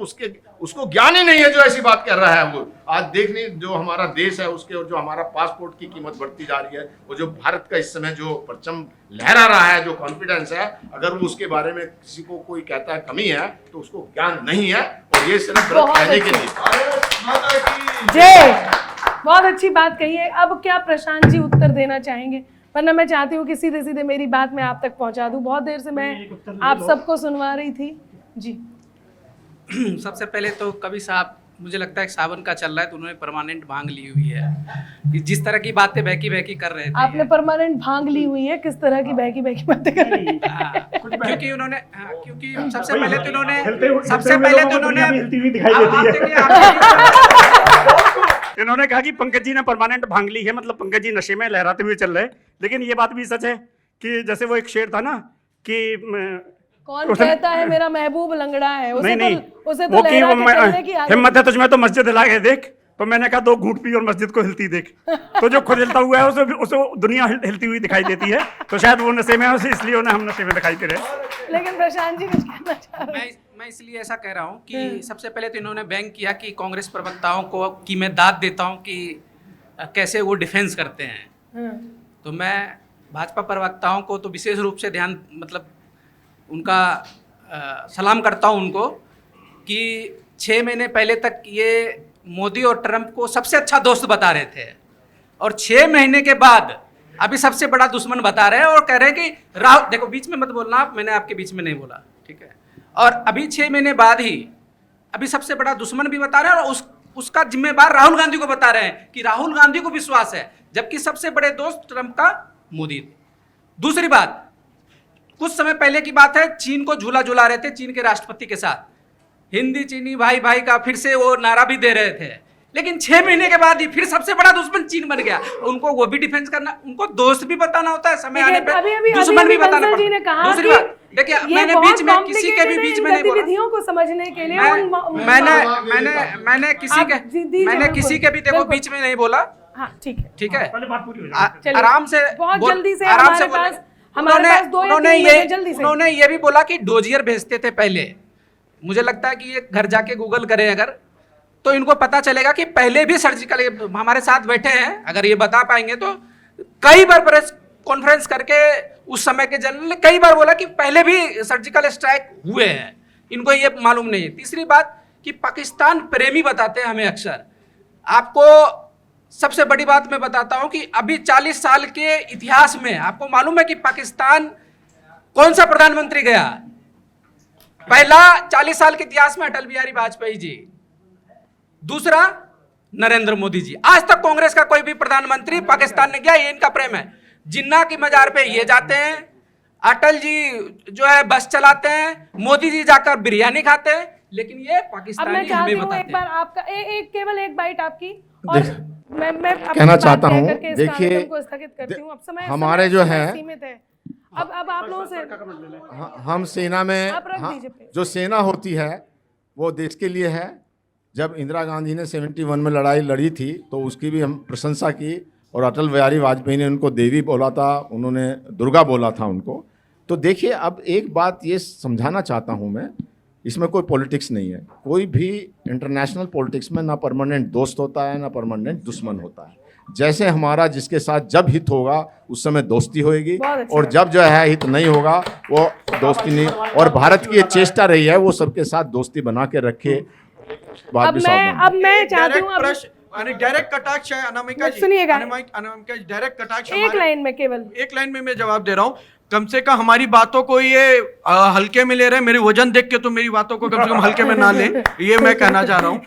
उसको ज्ञान ही नहीं है जो ऐसी बात कर रहा है। वो आज देखने जो हमारा देश है उसके, और जो हमारा पासपोर्ट की कीमत बढ़ती जा रही है, वो जो भारत का इस समय जो परचम लहरा रहा है, जो कॉन्फिडेंस है, अगर वो उसके बारे में किसी को कोई कहता है कमी है तो उसको ज्ञान नहीं है, और ये सिर्फ कहने के लिए। जय, बहुत अच्छी बात कही है। अब क्या प्रशांत जी उत्तर देना चाहेंगे? वरना मैं चाहती हूँ कि सीधे सीधे मेरी बात मैं आप तक पहुंचा दूं। बहुत देर से मैं आप सबको सुनवा रही थी जी। सबसे पहले तो कवि साहब, मुझे लगता है सावन का चल रहा है तो उन्होंने परमानेंट भांग ली हुई है कि जिस तरह की बातें बहकी बहकी कर रहे थे। आपने परमानेंट भांग ली हुई है? किस तरह की बहकी बहकी बातें कर रही है? क्योंकि उन्होंने क्योंकि सबसे पहले तो उन्होंने इन्होंने कहा कि पंकज जी ने परमानेंट भांग ली है, मतलब पंकज जी नशे में लहराते हुए चल रहे। लेकिन ये बात भी सच है कि जैसे वो एक शेर था ना कि कौन कहता है मेरा महबूब लंगड़ा है, उसे नहीं, तो उसे तो लहरा के चलने की आदत। हिम्मत है तुझमें तो मस्जिद हिला के देख। तो मैंने कहा 2 घूंट पी और मस्जिद को हिलती देख। तो जो खुद हिलता हुआ है उसे दुनिया हिलती हुई दिखाई देती है। तो शायद वो नशे में है, इसलिए उन्हें हम नशे में दिखाई दे रहे हैं। लेकिन प्रशांत जी कुछ कहना चाह रहे हैं? मैं इसलिए ऐसा कह रहा हूँ कि सबसे पहले तो इन्होंने व्यंग किया कि कांग्रेस प्रवक्ताओं को कि मैं दाद देता हूँ कि कैसे वो डिफेंस करते हैं। तो मैं भाजपा प्रवक्ताओं को तो विशेष रूप से ध्यान, मतलब उनका सलाम करता हूँ उनको कि 6 महीने पहले तक ये मोदी और ट्रंप को सबसे अच्छा दोस्त बता रहे थे, और 6 महीने के बाद अभी सबसे बड़ा दुश्मन बता रहे हैं, और कह रहे हैं कि राहुल, देखो बीच में मत बोलना आप, मैंने आपके बीच में नहीं बोला, ठीक है। और अभी 6 महीने बाद ही अभी सबसे बड़ा दुश्मन भी बता रहे हैं, और उसका जिम्मेवार राहुल गांधी को बता रहे हैं कि राहुल गांधी को विश्वास है, जबकि सबसे बड़े दोस्त ट्रंप का मोदी थे। दूसरी बात, कुछ समय पहले की बात है, चीन को झूला झुला रहे थे, चीन के राष्ट्रपति के साथ हिंदी चीनी भाई भाई का फिर से वो नारा भी दे रहे थे। लेकिन 6 महीने के बाद ही फिर सबसे बड़ा दुश्मन चीन बन गया। उनको वो भी डिफेंस करना, उनको दोस्त भी बताना होता है, समय आने पे दुश्मन भी बताना पड़ता है। दूसरी बात देखिए, मैंने बीच में किसी के भी बीच में नहीं बोला, गतिविधियों को समझने के लिए मैंने किसी के भी देखो बीच में नहीं बोला। हाँ ठीक है, ठीक है, पहले बात पूरी हो आराम से, बहुत जल्दी से आराम से हमारे पास 2 या 3 मिनट जल्दी से। उन्होंने ये भी बोला कि डोजियर भेजते थे पहले। मुझे लगता है कि ये घर जाके गूगल करें अगर, तो इनको पता चलेगा कि पहले भी सर्जिकल, हमारे साथ बैठे हैं, अगर ये बता पाएंगे तो कई बार प्रेस कॉन्फ्रेंस करके उस समय के जनरल ने कई बार बोला कि पहले भी सर्जिकल स्ट्राइक हुए हैं, इनको ये मालूम नहीं है। तीसरी बात कि पाकिस्तान प्रेमी बताते हैं हमें अक्सर। आपको सबसे बड़ी बात मैं बताता हूं कि अभी 40 साल के इतिहास में आपको मालूम है कि पाकिस्तान कौन सा प्रधानमंत्री गया? पहला 40 साल के इतिहास में अटल बिहारी वाजपेयी जी, दूसरा नरेंद्र मोदी जी। आज तक कांग्रेस का कोई भी प्रधानमंत्री पाकिस्तान ने गया, ये इनका प्रेम है। जिन्ना की मजार पे ये जाते हैं, अटल जी जो है बस चलाते हैं, मोदी जी जाकर बिरयानी खाते हैं, लेकिन ये पाकिस्तानी मैं चाहती हमें हूँ बताते एक बार आपका केवल एक बाइट आपकी, और मैं कहना चाहता हूँ, देखिए स्थगित करती हूँ। अब समय हमारे जो है सीमित है। अब आप लोगों से हम सेना में, जो सेना होती है वो देश के लिए है। जब इंदिरा गांधी ने 71 में लड़ाई लड़ी थी तो उसकी भी हम प्रशंसा की, और अटल बिहारी वाजपेयी ने उनको देवी बोला था, उन्होंने दुर्गा बोला था उनको। तो देखिए, अब एक बात ये समझाना चाहता हूँ मैं, इसमें कोई पॉलिटिक्स नहीं है। कोई भी इंटरनेशनल पॉलिटिक्स में ना परमानेंट दोस्त होता है ना परमानेंट दुश्मन होता है। जैसे हमारा जिसके साथ जब हित होगा उस समय दोस्ती होएगी, और जब जो है हित नहीं होगा वो दोस्ती नहीं। और भारत की ये चेष्टा रही है वो सबके साथ दोस्ती बना के रखे। अब मैं चाहती हूँ डायरेक्ट कटाक्ष है अनामिका जी, सुनिएगा, अनामिका जी डायरेक्ट कटाक्ष एक लाइन में, केवल एक लाइन में मैं जवाब दे रहा हूँ। कम से कम हमारी बातों को ये हल्के में ले रहे हैं। मेरी वजन देख के तो मेरी बातों को कम से कम हल्के में ना लें, ये मैं कहना चाह रहा हूँ।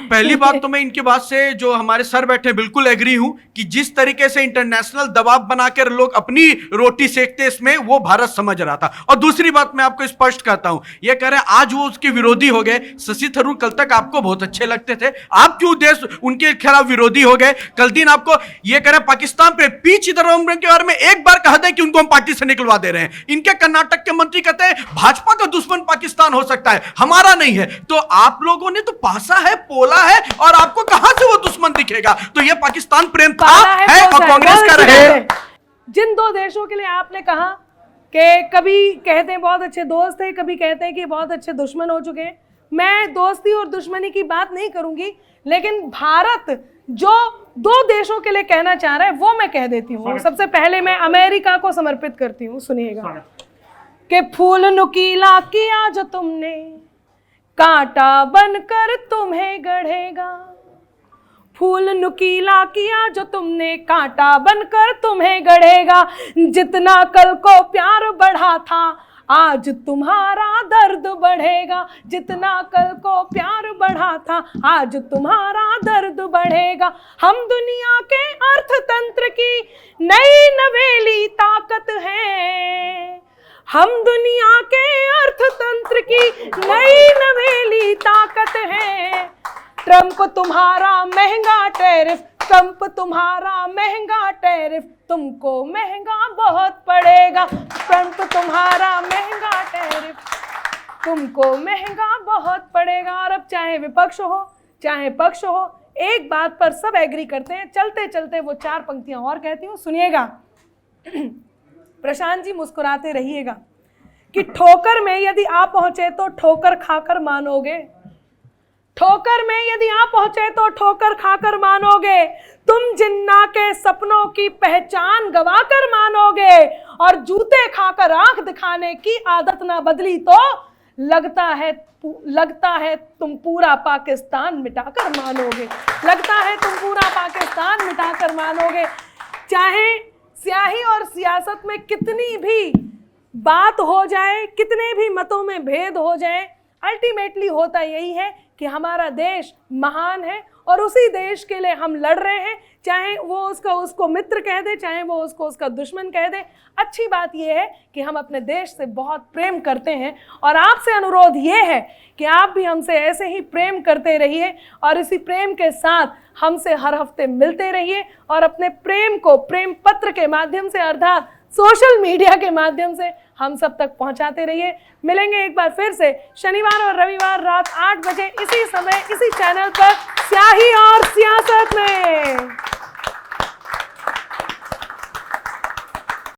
पहली बात तो मैं इनकी बात से जो हमारे सर बैठे बिल्कुल एग्री हूँ कि जिस तरीके से इंटरनेशनल दबाव बनाकर लोग अपनी रोटी सेकते इसमें, वो भारत समझ रहा था। और दूसरी बात मैं आपको स्पष्ट कहता हूँ, ये कह रहे हैं आज वो उसके विरोधी हो गए। शशि थरूर कल तक आपको बहुत अच्छे लगते थे, आप क्यों देश उनके खिलाफ विरोधी हो गए? कल दिन आपको ये कह रहे पाकिस्तान पे पी चिदंबरम के बारे में एक बार कहा था कि उनको हम पार्टी से निकल निकलवा दे रहे हैं। इनके कर्नाटक के मंत्री कहते हैं भाजपा का दुश्मन पाकिस्तान हो सकता है, हमारा नहीं है। तो आप लोगों ने तो पासा है, पोला है, और आपको कहां से वो दुश्मन दिखेगा? तो ये पाकिस्तान प्रेम था, है और कांग्रेस का रहेगा। जिन दो देशों के लिए आपने कहा कि कभी कहते हैं बहुत अच्छे दोस्त हैं, कभी कहते हैं कि बहुत अच्छे दुश्मन हो चुके हैं, मैं दोस्ती और दुश्मनी की बात नहीं करूंगी, लेकिन भारत जो दो देशों के लिए कहना चाह रहा है वो मैं कह देती हूँ। सबसे पहले मैं अमेरिका को समर्पित करती हूँ, सुनिएगा। कि फूल नुकीला किया जो तुमने, कांटा बनकर तुम्हें गढ़ेगा। फूल नुकीला किया जो तुमने, कांटा बनकर तुम्हें गढ़ेगा। जितना कल को प्यार बढ़ा था, आज तुम्हारा दर्द बढ़ेगा। जितना कल को प्यार बढ़ा था, आज तुम्हारा दर्द बढ़ेगा। हम दुनिया के अर्थतंत्र की नई नवेली ताकत हैं। हम दुनिया के अर्थतंत्र की नई नवेली ताकत हैं। ट्रंप तुम्हारा महंगा टैरिफ, ट्रंप तुम्हारा महंगा टैरिफ, तुमको महंगा बहुत पड़ेगा। ट्रंप तुम्हारा महंगा टैरिफ, तुमको महंगा बहुत पड़ेगा। और अब चाहे विपक्ष हो चाहे पक्ष हो, एक बात पर सब एग्री करते हैं। चलते चलते वो 4 पंक्तियां और कहती हूँ, सुनिएगा। प्रशांत जी मुस्कुराते रहिएगा। कि ठोकर में यदि आप पहुंचे तो ठोकर खाकर मानोगे। ठोकर में यदि आप पहुंचे तो ठोकर खाकर मानोगे। तुम जिन्ना के सपनों की पहचान गवाकर मानोगे। और जूते खाकर आंख दिखाने की आदत ना बदली तो लगता है तुम पूरा पाकिस्तान मिटाकर मानोगे। लगता है तुम पूरा पाकिस्तान मिटाकर मानोगे। चाहे स्याही और सियासत में कितनी भी बात हो जाए, कितने भी मतों में भेद हो जाए, अल्टीमेटली होता यही है कि हमारा देश महान है और उसी देश के लिए हम लड़ रहे हैं। चाहे वो उसको मित्र कह दे, चाहे वो उसका दुश्मन कह दे। अच्छी बात यह है कि हम अपने देश से बहुत प्रेम करते हैं और आपसे अनुरोध ये है कि आप भी हमसे ऐसे ही प्रेम करते रहिए और इसी प्रेम के साथ हमसे हर हफ्ते मिलते रहिए और अपने प्रेम को प्रेम पत्र के माध्यम से अर्थात सोशल मीडिया के माध्यम से हम सब तक पहुंचाते रहिए। मिलेंगे एक बार फिर से शनिवार और रविवार रात 8 बजे इसी समय इसी चैनल पर, स्याही और सियासत में।